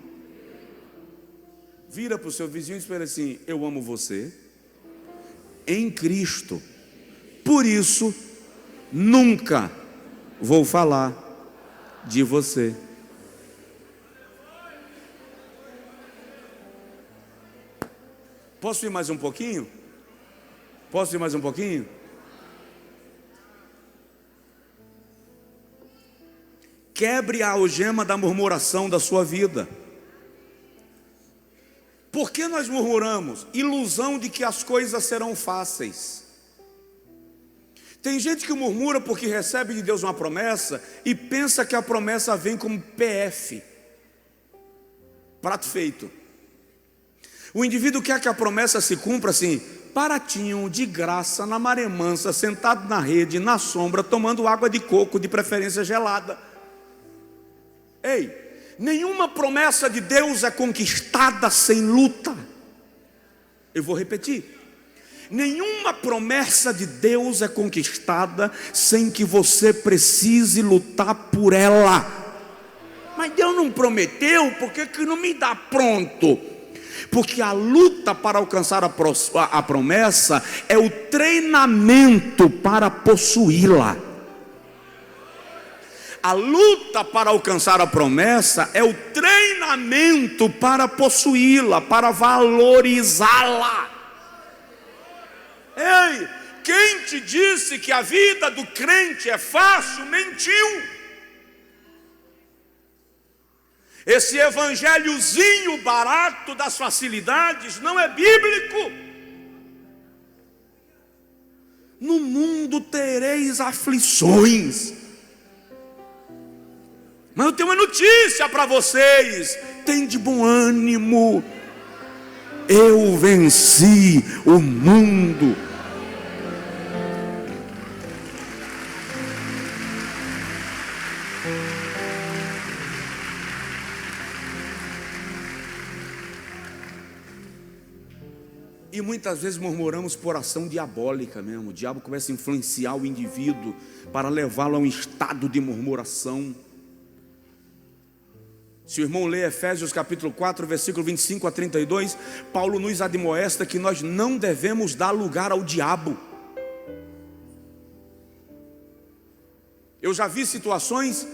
Vira para o seu vizinho e espera assim, eu amo você em Cristo, por isso nunca vou falar de você. Posso ir mais um pouquinho? Posso ir mais um pouquinho? Quebre a algema da murmuração da sua vida. Por que nós murmuramos? Ilusão de que as coisas serão fáceis. Tem gente que murmura porque recebe de Deus uma promessa e pensa que a promessa vem como PF, prato feito. O indivíduo quer que a promessa se cumpra assim, baratinho, de graça, na maré mansa, sentado na rede, na sombra, tomando água de coco, de preferência gelada. Ei, nenhuma promessa de Deus é conquistada sem luta. Eu vou repetir. Nenhuma promessa de Deus é conquistada sem que você precise lutar por ela. Mas Deus não prometeu, por que não me dá pronto? Porque a luta para alcançar a promessa é o treinamento para possuí-la. A luta para alcançar a promessa é o treinamento para possuí-la, para valorizá-la. Ei, quem te disse que a vida do crente é fácil, mentiu. Esse evangelhozinho barato das facilidades não é bíblico. No mundo tereis aflições. Mas eu tenho uma notícia para vocês. Tem de bom ânimo. Eu venci o mundo. E muitas vezes murmuramos por ação diabólica mesmo. O diabo começa a influenciar o indivíduo para levá-lo a um estado de murmuração. Se o irmão lê Efésios capítulo 4, versículo 25 a 32, Paulo nos admoesta que nós não devemos dar lugar ao diabo. Eu já vi situações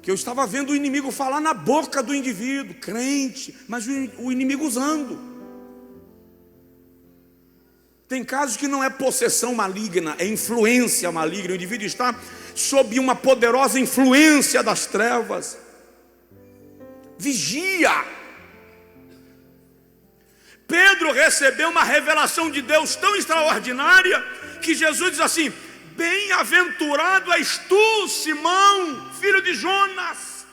que eu estava vendo o inimigo falar na boca do indivíduo, crente, mas o inimigo usando. Tem casos que não é possessão maligna, é influência maligna. O indivíduo está sob uma poderosa influência das trevas. Vigia. Pedro recebeu uma revelação de Deus tão extraordinária que Jesus diz assim: bem-aventurado és tu, Simão, filho de Jonas,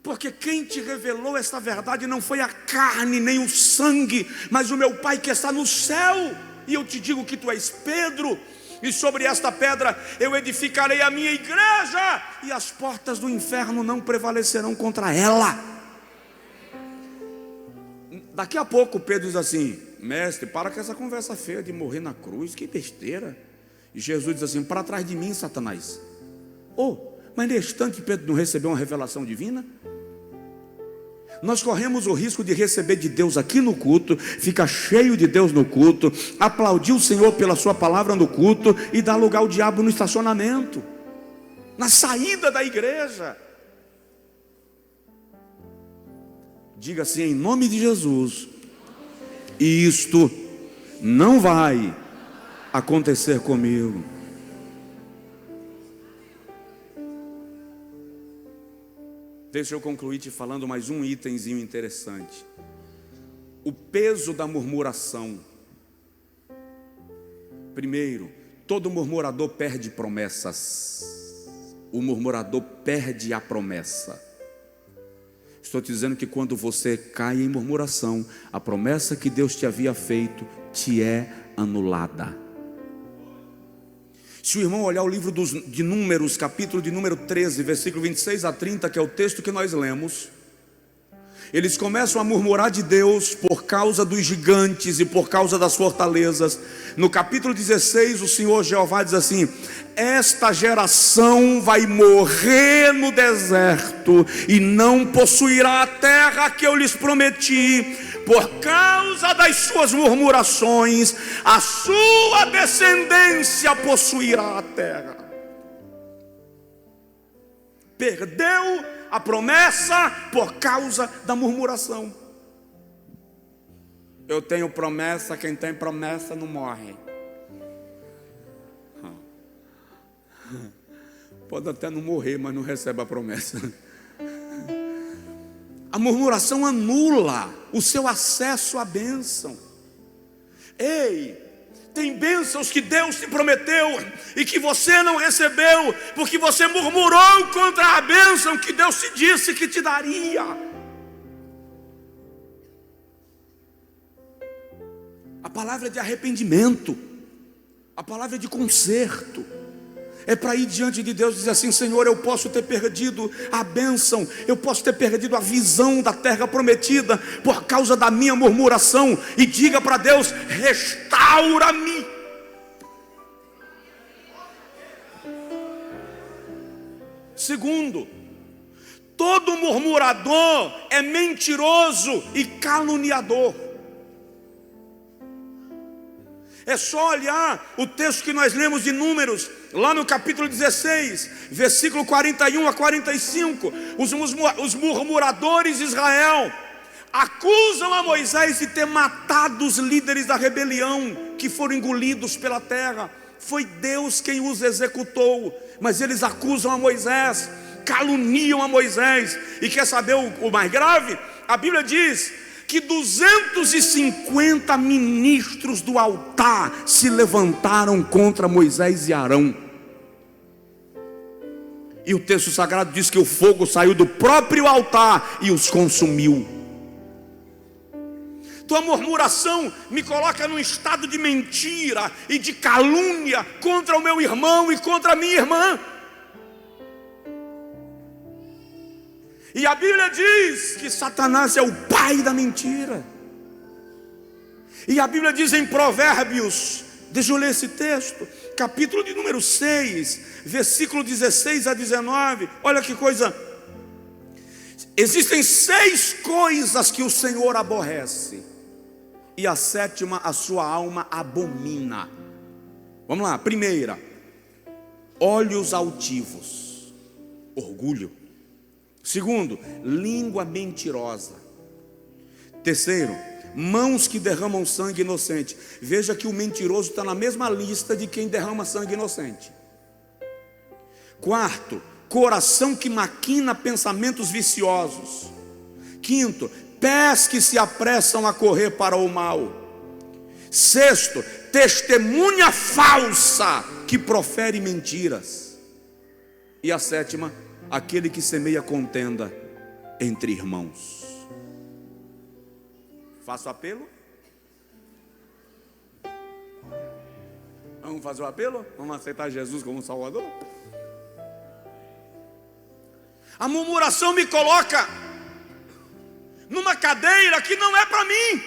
porque quem te revelou esta verdade não foi a carne nem o sangue, mas o meu Pai que está no céu. E eu te digo que tu és Pedro, e sobre esta pedra eu edificarei a minha igreja, e as portas do inferno não prevalecerão contra ela. Daqui a pouco Pedro diz assim: mestre, para com essa conversa feia de morrer na cruz, que besteira. E Jesus diz assim: para trás de mim, Satanás. Mas nesse instante Pedro não recebeu uma revelação divina? Nós corremos o risco de receber de Deus aqui no culto, ficar cheio de Deus no culto, aplaudir o Senhor pela sua palavra no culto e dar lugar ao diabo no estacionamento, na saída da igreja. Diga assim: em nome de Jesus, isto não vai acontecer comigo. Deixa eu concluir te falando mais um itemzinho interessante. O peso da murmuração. Primeiro, todo murmurador perde promessas. O murmurador perde a promessa. Estou te dizendo que quando você cai em murmuração, a promessa que Deus te havia feito te é anulada. Se o irmão olhar o livro de Números, capítulo de número 13, versículo 26 a 30, que é o texto que nós lemos, eles começam a murmurar de Deus por causa dos gigantes e por causa das fortalezas. No capítulo 16, o Senhor Jeová diz assim: esta geração vai morrer no deserto e não possuirá a terra que eu lhes prometi. Por causa das suas murmurações, a sua descendência possuirá a terra. Perdeu a promessa por causa da murmuração. Eu tenho promessa, quem tem promessa não morre. Pode até não morrer, mas não recebe a promessa. A murmuração anula o seu acesso à bênção. Ei, tem bênçãos que Deus te prometeu e que você não recebeu, porque você murmurou contra a bênção que Deus te disse que te daria. A palavra é de arrependimento, a palavra é de conserto. É para ir diante de Deus e dizer assim: Senhor, eu posso ter perdido a bênção, eu posso ter perdido a visão da terra prometida por causa da minha murmuração. E diga para Deus: restaura-me. Segundo, todo murmurador é mentiroso e caluniador. É só olhar o texto que nós lemos de Números, lá no capítulo 16, versículo 41 a 45. Os murmuradores de Israel acusam a Moisés de ter matado os líderes da rebelião, que foram engolidos pela terra. Foi Deus quem os executou, mas eles acusam a Moisés, caluniam a Moisés. E quer saber o mais grave? A Bíblia diz que 250 ministros do altar se levantaram contra Moisés e Arão. E o texto sagrado diz que o fogo saiu do próprio altar e os consumiu. Tua murmuração me coloca num estado de mentira e de calúnia contra o meu irmão e contra a minha irmã. E a Bíblia diz que Satanás é o pai da mentira. E a Bíblia diz em Provérbios, deixa eu ler esse texto, capítulo de número 6, versículo 16 a 19. Olha que coisa. Existem 6 coisas que o Senhor aborrece, e a 7ª a sua alma abomina. Vamos lá. Primeira, olhos altivos, orgulho. Segundo, língua mentirosa. Terceiro, mãos que derramam sangue inocente. Veja que o mentiroso está na mesma lista de quem derrama sangue inocente. Quarto, coração que maquina pensamentos viciosos. Quinto, pés que se apressam a correr para o mal. Sexto, testemunha falsa que profere mentiras. E a sétima, aquele que semeia contenda entre irmãos. Faço apelo? Vamos fazer o apelo? Vamos aceitar Jesus como Salvador? A murmuração me coloca numa cadeira que não é para mim.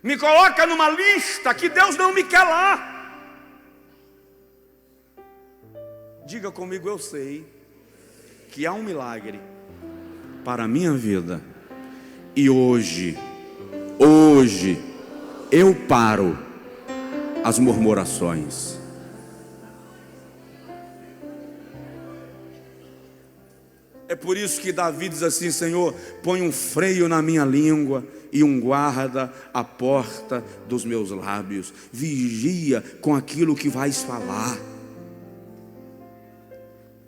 Me coloca numa lista que Deus não me quer lá. Diga comigo, eu sei que há um milagre para a minha vida. E hoje eu paro as murmurações. É por isso que Davi diz assim: Senhor, põe um freio na minha língua e um guarda à porta dos meus lábios. Vigia com aquilo que vais falar.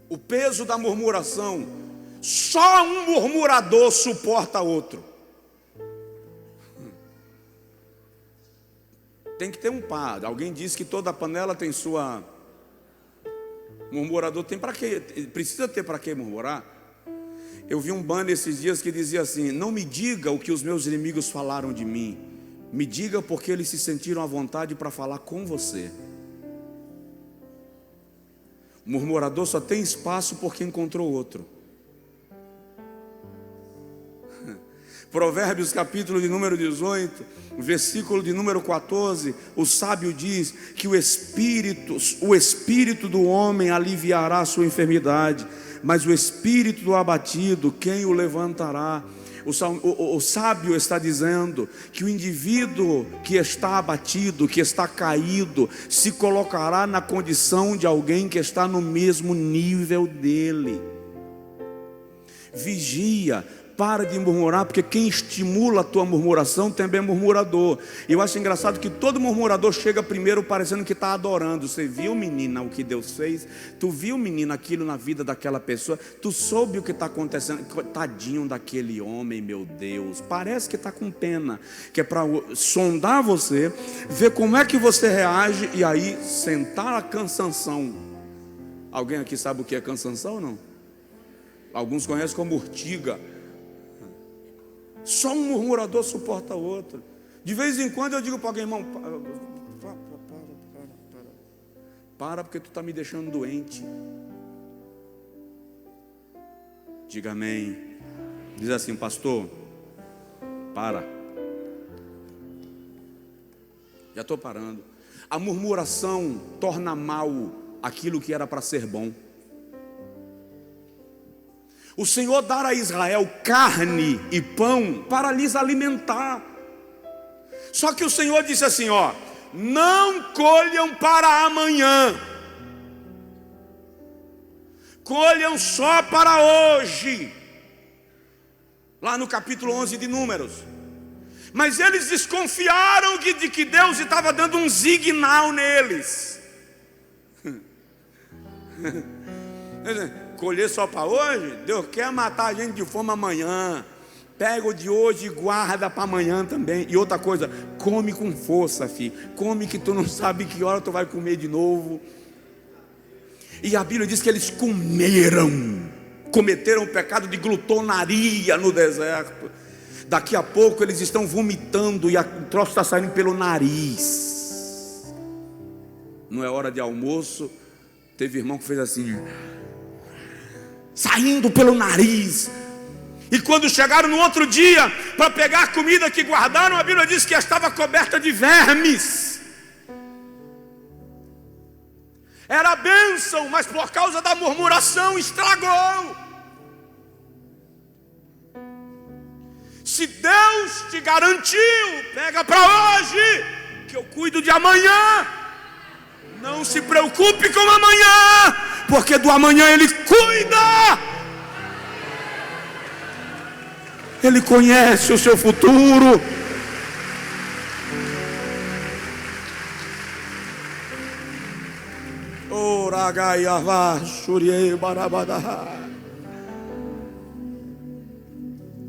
O peso da murmuração, só um murmurador suporta outro. Tem que ter um par. Alguém disse que toda panela tem sua... Murmurador tem para quê? Precisa ter para quê murmurar? Eu vi um banner esses dias que dizia assim: não me diga o que os meus inimigos falaram de mim, me diga porque eles se sentiram à vontade para falar com você. O murmurador só tem espaço porque encontrou outro. Provérbios capítulo de número 18, versículo de número 14, o sábio diz que o espírito do homem aliviará a sua enfermidade, mas o espírito do abatido, quem o levantará? O sábio está dizendo que o indivíduo que está abatido, que está caído, se colocará na condição de alguém que está no mesmo nível dele. Vigia. Para de murmurar, porque quem estimula a tua murmuração também é murmurador. E eu acho engraçado que todo murmurador chega primeiro parecendo que está adorando. Você viu, menina, o que Deus fez? Tu viu, menina, aquilo na vida daquela pessoa? Tu soube o que está acontecendo? Tadinho daquele homem, meu Deus. Parece que está com pena, que é para sondar você, ver como é que você reage e aí sentar a cansanção. Alguém aqui sabe o que é cansanção ou não? Alguns conhecem como urtiga. Só um murmurador suporta outro. De vez em quando eu digo para alguém: irmão, para porque tu está me deixando doente. Diga amém. Diz assim: pastor, para. Já estou parando. A murmuração torna mal aquilo que era para ser bom. O Senhor dará a Israel carne e pão para lhes alimentar. Só que o Senhor disse assim: ó, não colham para amanhã, colham só para hoje. Lá no capítulo 11 de Números. Mas eles desconfiaram de que Deus estava dando um signal neles. Colher só para hoje? Deus quer matar a gente de fome amanhã. Pega o de hoje e guarda para amanhã também. E outra coisa, come com força, filho. Come que tu não sabe que hora tu vai comer de novo. E a Bíblia diz que eles cometeram o pecado de glutonaria no deserto. Daqui a pouco eles estão vomitando e o troço está saindo pelo nariz. Não é hora de almoço. Teve irmão que fez assim, saindo pelo nariz. E quando chegaram no outro dia para pegar a comida que guardaram, a Bíblia diz que estava coberta de vermes. Era bênção, mas por causa da murmuração estragou. Se Deus te garantiu, pega para hoje, que eu cuido de amanhã. Não se preocupe com amanhã, porque do amanhã Ele cuida. Ele conhece o seu futuro.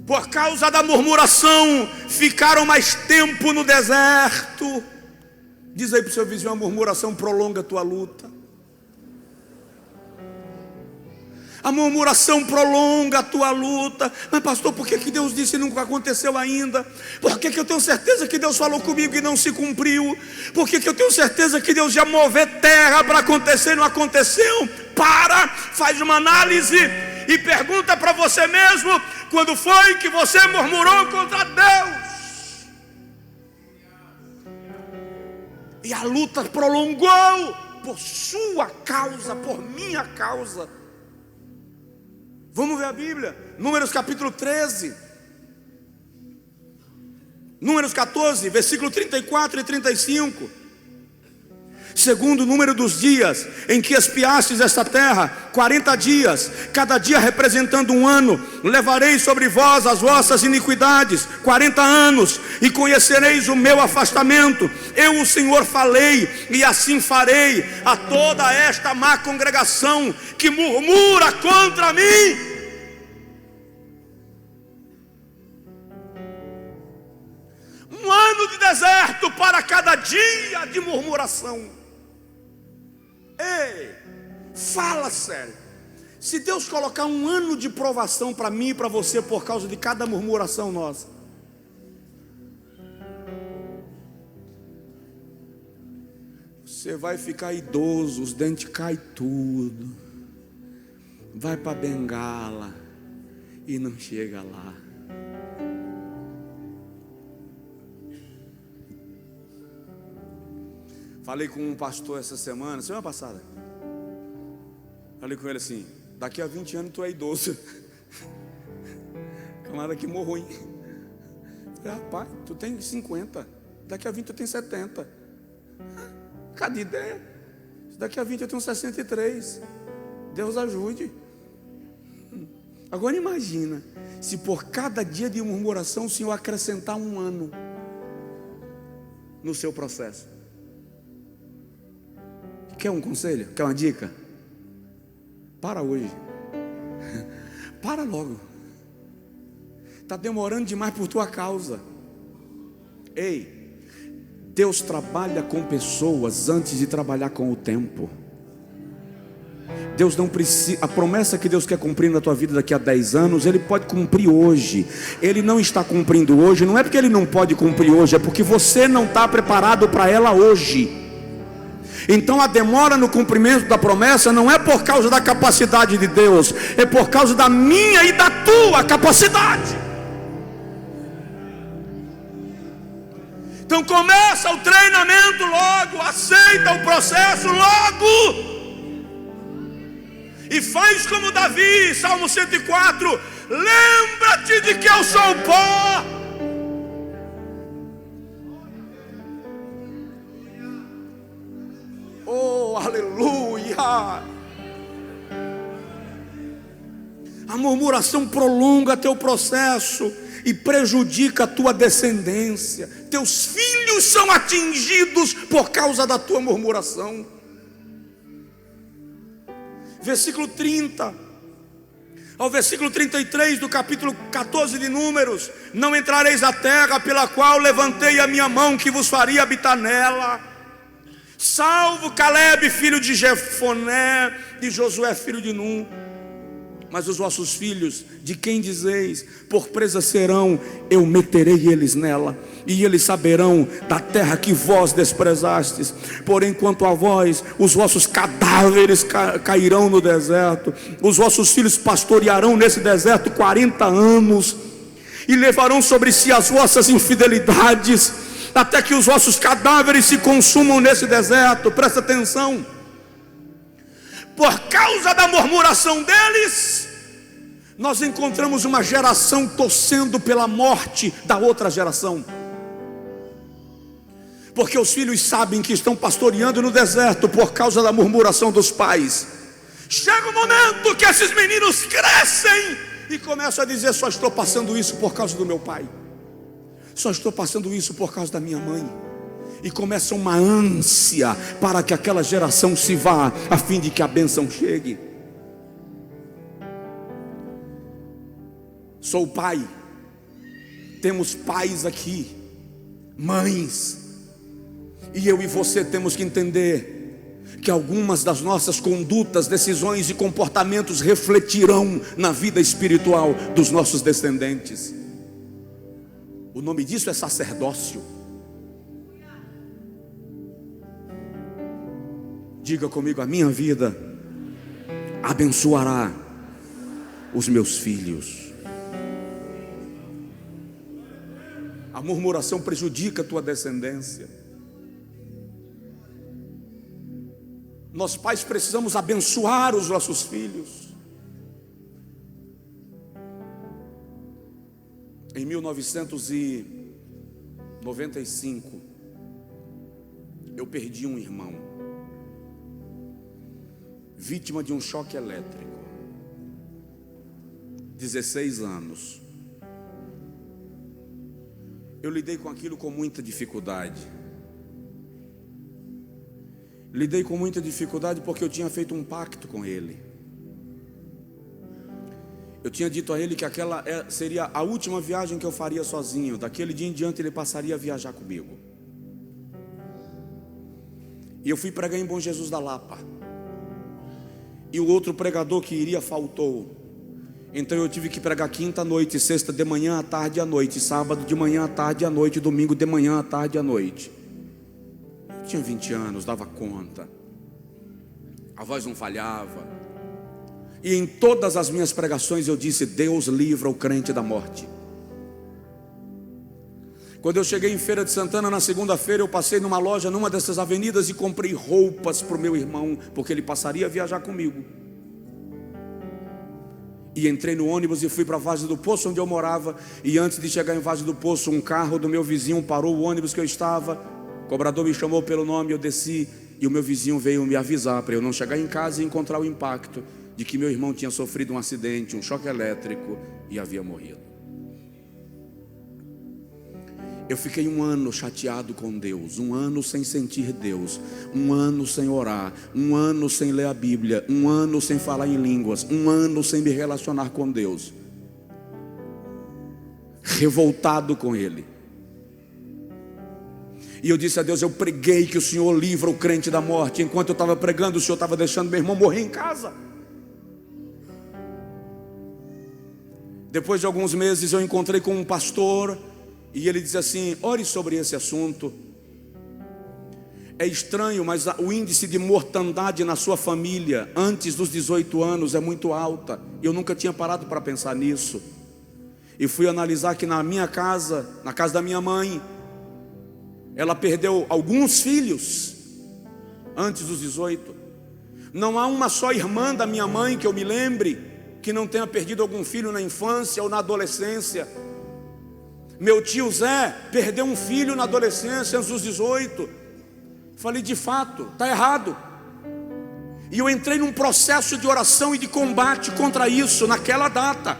Por causa da murmuração, ficaram mais tempo no deserto. Diz aí para o seu vizinho: a murmuração prolonga a tua luta. A murmuração prolonga a tua luta. Mas pastor, por que Deus disse e nunca aconteceu ainda? Por que eu tenho certeza que Deus falou comigo e não se cumpriu? Por que eu tenho certeza que Deus já moveu terra para acontecer e não aconteceu? Para, faz uma análise e pergunta para você mesmo: quando foi que você murmurou contra Deus? E a luta prolongou por sua causa, por minha causa. Vamos ver a Bíblia, Números capítulo 13, Números 14, versículo 34 e 35. Segundo o número dos dias em que espiastes esta terra, 40 dias, cada dia representando um ano, levarei sobre vós as vossas iniquidades, 40 anos, e conhecereis o meu afastamento. Eu, o Senhor, falei, e assim farei a toda esta má congregação que murmura contra mim. Um ano de deserto para cada dia de murmuração. Ei, fala sério. Se Deus colocar um ano de provação para mim e para você por causa de cada murmuração nossa, você vai ficar idoso, os dentes caem tudo, vai para bengala e não chega lá. Falei com um pastor essa semana passada. Falei com ele assim: daqui a 20 anos tu é idoso. Camarada que morreu, hein? Falei: rapaz, tu tem 50, daqui a 20 tu tem 70. Cadê ideia? Daqui a 20 eu tenho 63. Deus ajude. Agora imagina, se por cada dia de murmuração o Senhor acrescentar um ano no seu processo. Quer um conselho? Quer uma dica? Para hoje. Para logo. Está demorando demais por tua causa. Ei, Deus trabalha com pessoas antes de trabalhar com o tempo. Deus não precisa, a promessa que Deus quer cumprir na tua vida daqui a 10 anos, Ele pode cumprir hoje. Ele não está cumprindo hoje, não é porque Ele não pode cumprir hoje, é porque você não está preparado para ela hoje. Então a demora no cumprimento da promessa não é por causa da capacidade de Deus, é por causa da minha e da tua capacidade. Então começa o treinamento logo, aceita o processo logo, e faz como Davi, Salmo 104, lembra-te de que eu sou o pó. Oh, aleluia! A murmuração prolonga teu processo e prejudica a tua descendência. Teus filhos são atingidos por causa da tua murmuração. Versículo 30 ao versículo 33 do capítulo 14 de Números: não entrareis na terra pela qual levantei a minha mão, que vos faria habitar nela, salvo Caleb, filho de Jefoné, e Josué, filho de Nun. Mas os vossos filhos, de quem dizeis, por presa serão, eu meterei eles nela, e eles saberão da terra que vós desprezastes. Porém, quanto a vós, os vossos cadáveres cairão no deserto, os vossos filhos pastorearão nesse deserto 40 anos, e levarão sobre si as vossas infidelidades, até que os vossos cadáveres se consumam nesse deserto. Presta atenção. Por causa da murmuração deles, nós encontramos uma geração torcendo pela morte da outra geração, porque os filhos sabem que estão pastoreando no deserto por causa da murmuração dos pais. Chega um momento que esses meninos crescem e começo a dizer: só estou passando isso por causa do meu pai, só estou passando isso por causa da minha mãe. E começa uma ânsia para que aquela geração se vá, a fim de que a bênção chegue. Sou pai, temos pais aqui, mães, e eu e você temos que entender que algumas das nossas condutas, decisões e comportamentos refletirão na vida espiritual dos nossos descendentes. O nome disso é sacerdócio. Diga comigo: a minha vida abençoará os meus filhos. A murmuração prejudica a tua descendência. Nós pais precisamos abençoar os nossos filhos. Em 1995, eu perdi um irmão, vítima de um choque elétrico, 16 anos. Eu lidei com aquilo com muita dificuldade. Lidei com muita dificuldade porque eu tinha feito um pacto com ele. Eu tinha dito a ele que aquela seria a última viagem que eu faria sozinho. Daquele dia em diante ele passaria a viajar comigo. E eu fui pregar em Bom Jesus da Lapa. E o outro pregador que iria faltou. Então eu tive que pregar quinta à noite, sexta de manhã, à tarde e à noite, sábado de manhã, à tarde e à noite, domingo de manhã, à tarde e à noite. Eu tinha 20 anos, dava conta. A voz não falhava. E em todas as minhas pregações eu disse: Deus livra o crente da morte. Quando eu cheguei em Feira de Santana na segunda-feira, eu passei numa loja, numa dessas avenidas, e comprei roupas para o meu irmão, porque ele passaria a viajar comigo. E entrei no ônibus e fui para a Vargem do Poço, onde eu morava. E antes de chegar em Vargem do Poço, um carro do meu vizinho parou o ônibus que eu estava. O cobrador me chamou pelo nome, eu desci. E o meu vizinho veio me avisar para eu não chegar em casa e encontrar o impacto de que meu irmão tinha sofrido um acidente, um choque elétrico, e havia morrido. Eu fiquei um ano chateado com Deus, um ano sem sentir Deus, um ano sem orar, um ano sem ler a Bíblia, um ano sem falar em línguas, um ano sem me relacionar com Deus, revoltado com Ele. E eu disse a Deus: eu preguei que o Senhor livra o crente da morte. Enquanto eu estava pregando, o Senhor estava deixando meu irmão morrer em casa. Depois de alguns meses eu encontrei com um pastor, e ele disse assim: ore sobre esse assunto. É estranho, mas o índice de mortandade na sua família antes dos 18 anos é muito alta. Eu nunca tinha parado para pensar nisso. E fui analisar que na minha casa, na casa da minha mãe, ela perdeu alguns filhos antes dos 18. Não há uma só irmã da minha mãe que eu me lembre que não tenha perdido algum filho na infância ou na adolescência. Meu tio Zé perdeu um filho na adolescência antes dos 18. Falei: de fato, está errado. E eu entrei num processo de oração e de combate contra isso naquela data.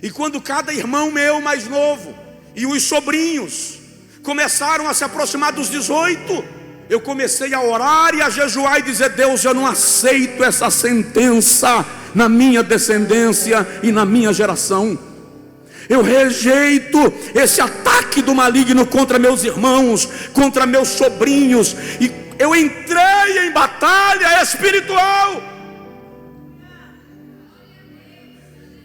E quando cada irmão meu mais novo e os sobrinhos começaram a se aproximar dos 18, eu comecei a orar e a jejuar e dizer: Deus, eu não aceito essa sentença na minha descendência e na minha geração. Eu rejeito esse ataque do maligno contra meus irmãos, contra meus sobrinhos. E eu entrei em batalha espiritual.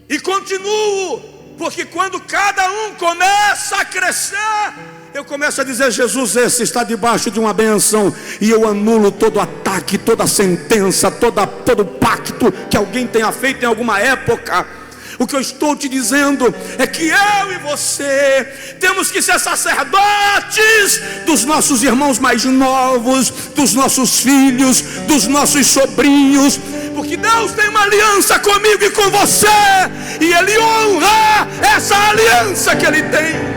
E continuo, porque quando cada um começa a crescer, eu começo a dizer: Jesus, esse está debaixo de uma bênção. E eu anulo todo ataque, toda sentença, todo pacto que alguém tenha feito em alguma época. O que eu estou te dizendo é que eu e você temos que ser sacerdotes dos nossos irmãos mais novos, dos nossos filhos, dos nossos sobrinhos, porque Deus tem uma aliança comigo e com você, e Ele honra essa aliança que Ele tem.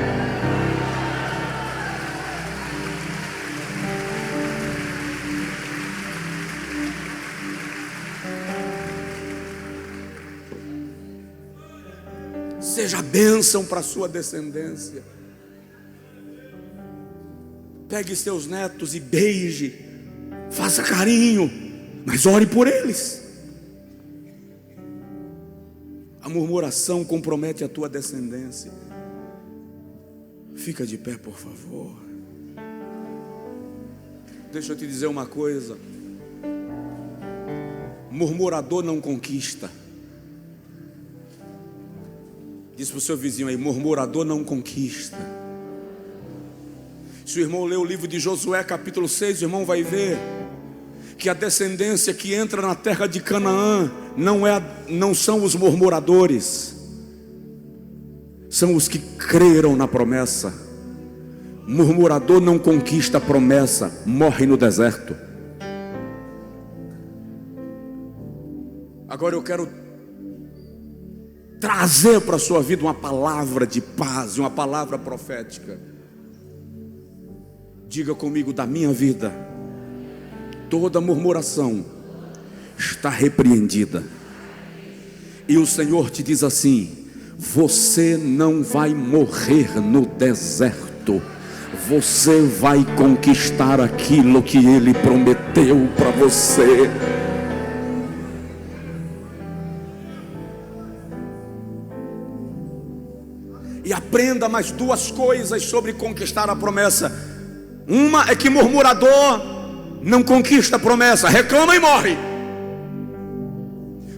seja bênção para a sua descendência. Pegue seus netos e beije, faça carinho, mas ore por eles. A murmuração compromete a tua descendência. Fica de pé, por favor. Deixa eu te dizer uma coisa: murmurador não conquista. Diz para o seu vizinho aí: murmurador não conquista. Se o irmão ler o livro de Josué capítulo 6, o irmão vai ver que a descendência que entra na terra de Canaã não são os murmuradores, são os que creram na promessa. Murmurador não conquista a promessa, morre no deserto. Agora eu quero trazer para a sua vida uma palavra de paz, uma palavra profética. Diga comigo: da minha vida, toda murmuração está repreendida. E o Senhor te diz assim: você não vai morrer no deserto, você vai conquistar aquilo que Ele prometeu para você. E aprenda mais duas coisas sobre conquistar a promessa. Uma é que murmurador não conquista a promessa, reclama e morre.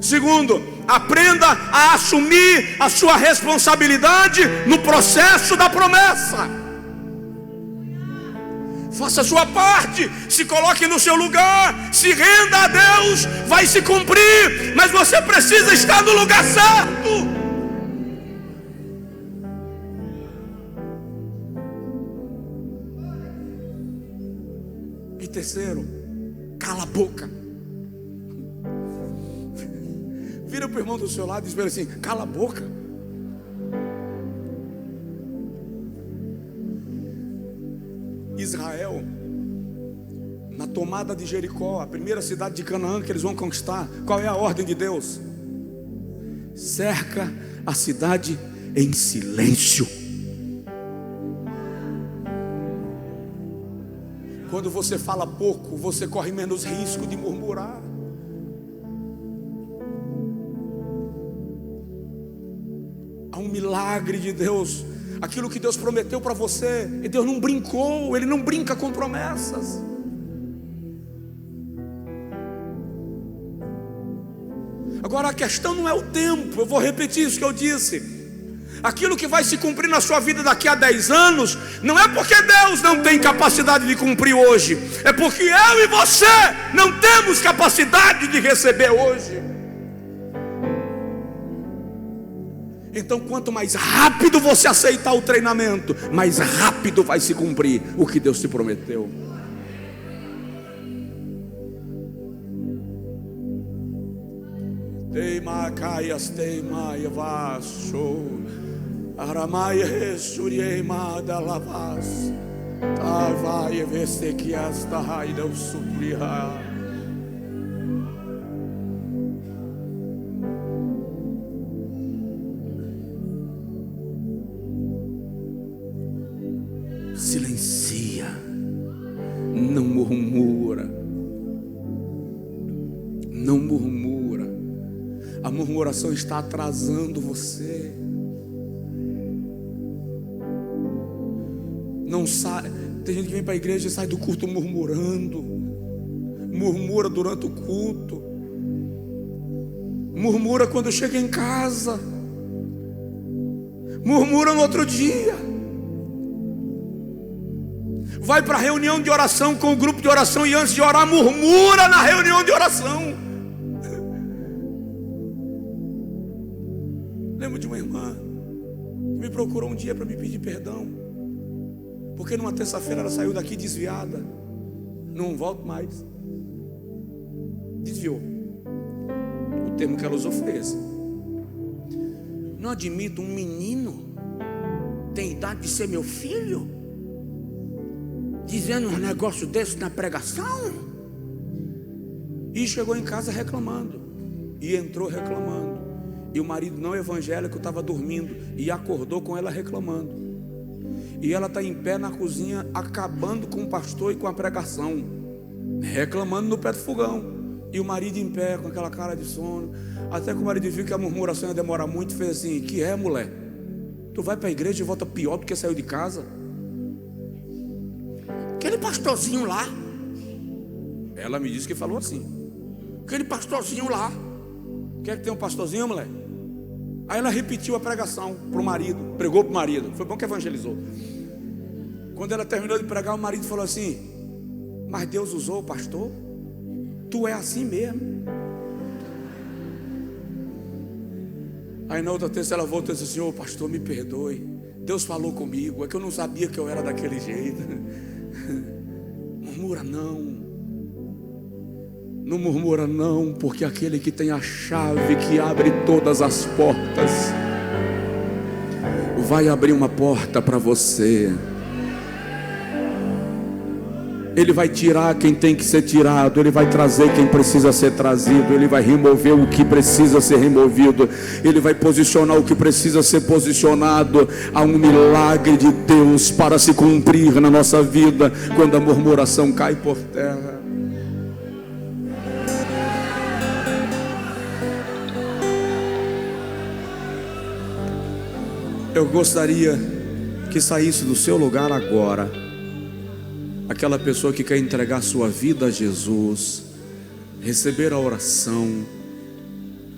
Segundo, aprenda a assumir a sua responsabilidade no processo da promessa. Faça a sua parte, se coloque no seu lugar, se renda a Deus, vai se cumprir, mas você precisa estar no lugar certo. E terceiro, cala a boca. Vira para o irmão do seu lado e diz para ele assim: cala a boca. Israel, na tomada de Jericó, a primeira cidade de Canaã que eles vão conquistar, qual é a ordem de Deus? Cerca a cidade em silêncio. Quando você fala pouco, você corre menos risco de murmurar. Há um milagre de Deus. Aquilo que Deus prometeu para você, e Deus não brincou, Ele não brinca com promessas. Agora a questão não é o tempo. Eu vou repetir isso que eu disse. Aquilo que vai se cumprir na sua vida daqui a 10 anos, não é porque Deus não tem capacidade de cumprir hoje, é porque eu e você não temos capacidade de receber hoje. Então quanto mais rápido você aceitar o treinamento, mais rápido vai se cumprir o que Deus te prometeu. Teimacaias teimaia vaso Aramaia suriema da lavas Tavaia veste que esta raida o supriha. Silencia, não murmura, não murmura. A murmuração está atrasando você. Não sai. Tem gente que vem para a igreja e sai do culto murmurando, murmura durante o culto, murmura quando chega em casa, murmura no outro dia. Vai para a reunião de oração com o grupo de oração e antes de orar murmura na reunião de oração. Lembro de uma irmã que me procurou um dia para me pedir perdão, porque numa terça-feira ela saiu daqui desviada. Não volto mais. Desviou. O termo que ela usou foi esse. Não admito um menino tem idade de ser meu filho dizendo um negócio desse na pregação. E chegou em casa reclamando. E entrou reclamando. E o marido não evangélico estava dormindo e acordou com ela reclamando. E ela está em pé na cozinha, acabando com o pastor e com a pregação, reclamando no pé do fogão. E o marido em pé, com aquela cara de sono. Até que o marido viu que a murmuração ia demorar muito, fez assim: que é, mulher? Tu vai para a igreja e volta pior do que saiu de casa? Aquele pastorzinho lá. Ela me disse que falou assim: aquele pastorzinho lá. Quer que tenha um pastorzinho, mulher? Aí ela repetiu a pregação para o marido, pregou para o marido. Foi bom que evangelizou. Quando ela terminou de pregar, o marido falou assim: mas Deus usou o pastor? Tu é assim mesmo? Aí na outra terça ela voltou e disse: Senhor, pastor, me perdoe, Deus falou comigo, é que eu não sabia que eu era daquele jeito. Murmura não. Não murmura não, porque aquele que tem a chave que abre todas as portas vai abrir uma porta para você. Ele vai tirar quem tem que ser tirado, Ele vai trazer quem precisa ser trazido, Ele vai remover o que precisa ser removido, Ele vai posicionar o que precisa ser posicionado. Há um milagre de Deus para se cumprir na nossa vida quando a murmuração cai por terra. Eu gostaria que saísse do seu lugar agora aquela pessoa que quer entregar sua vida a Jesus, receber a oração,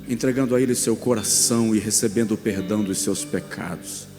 entregando a Ele seu coração e recebendo o perdão dos seus pecados.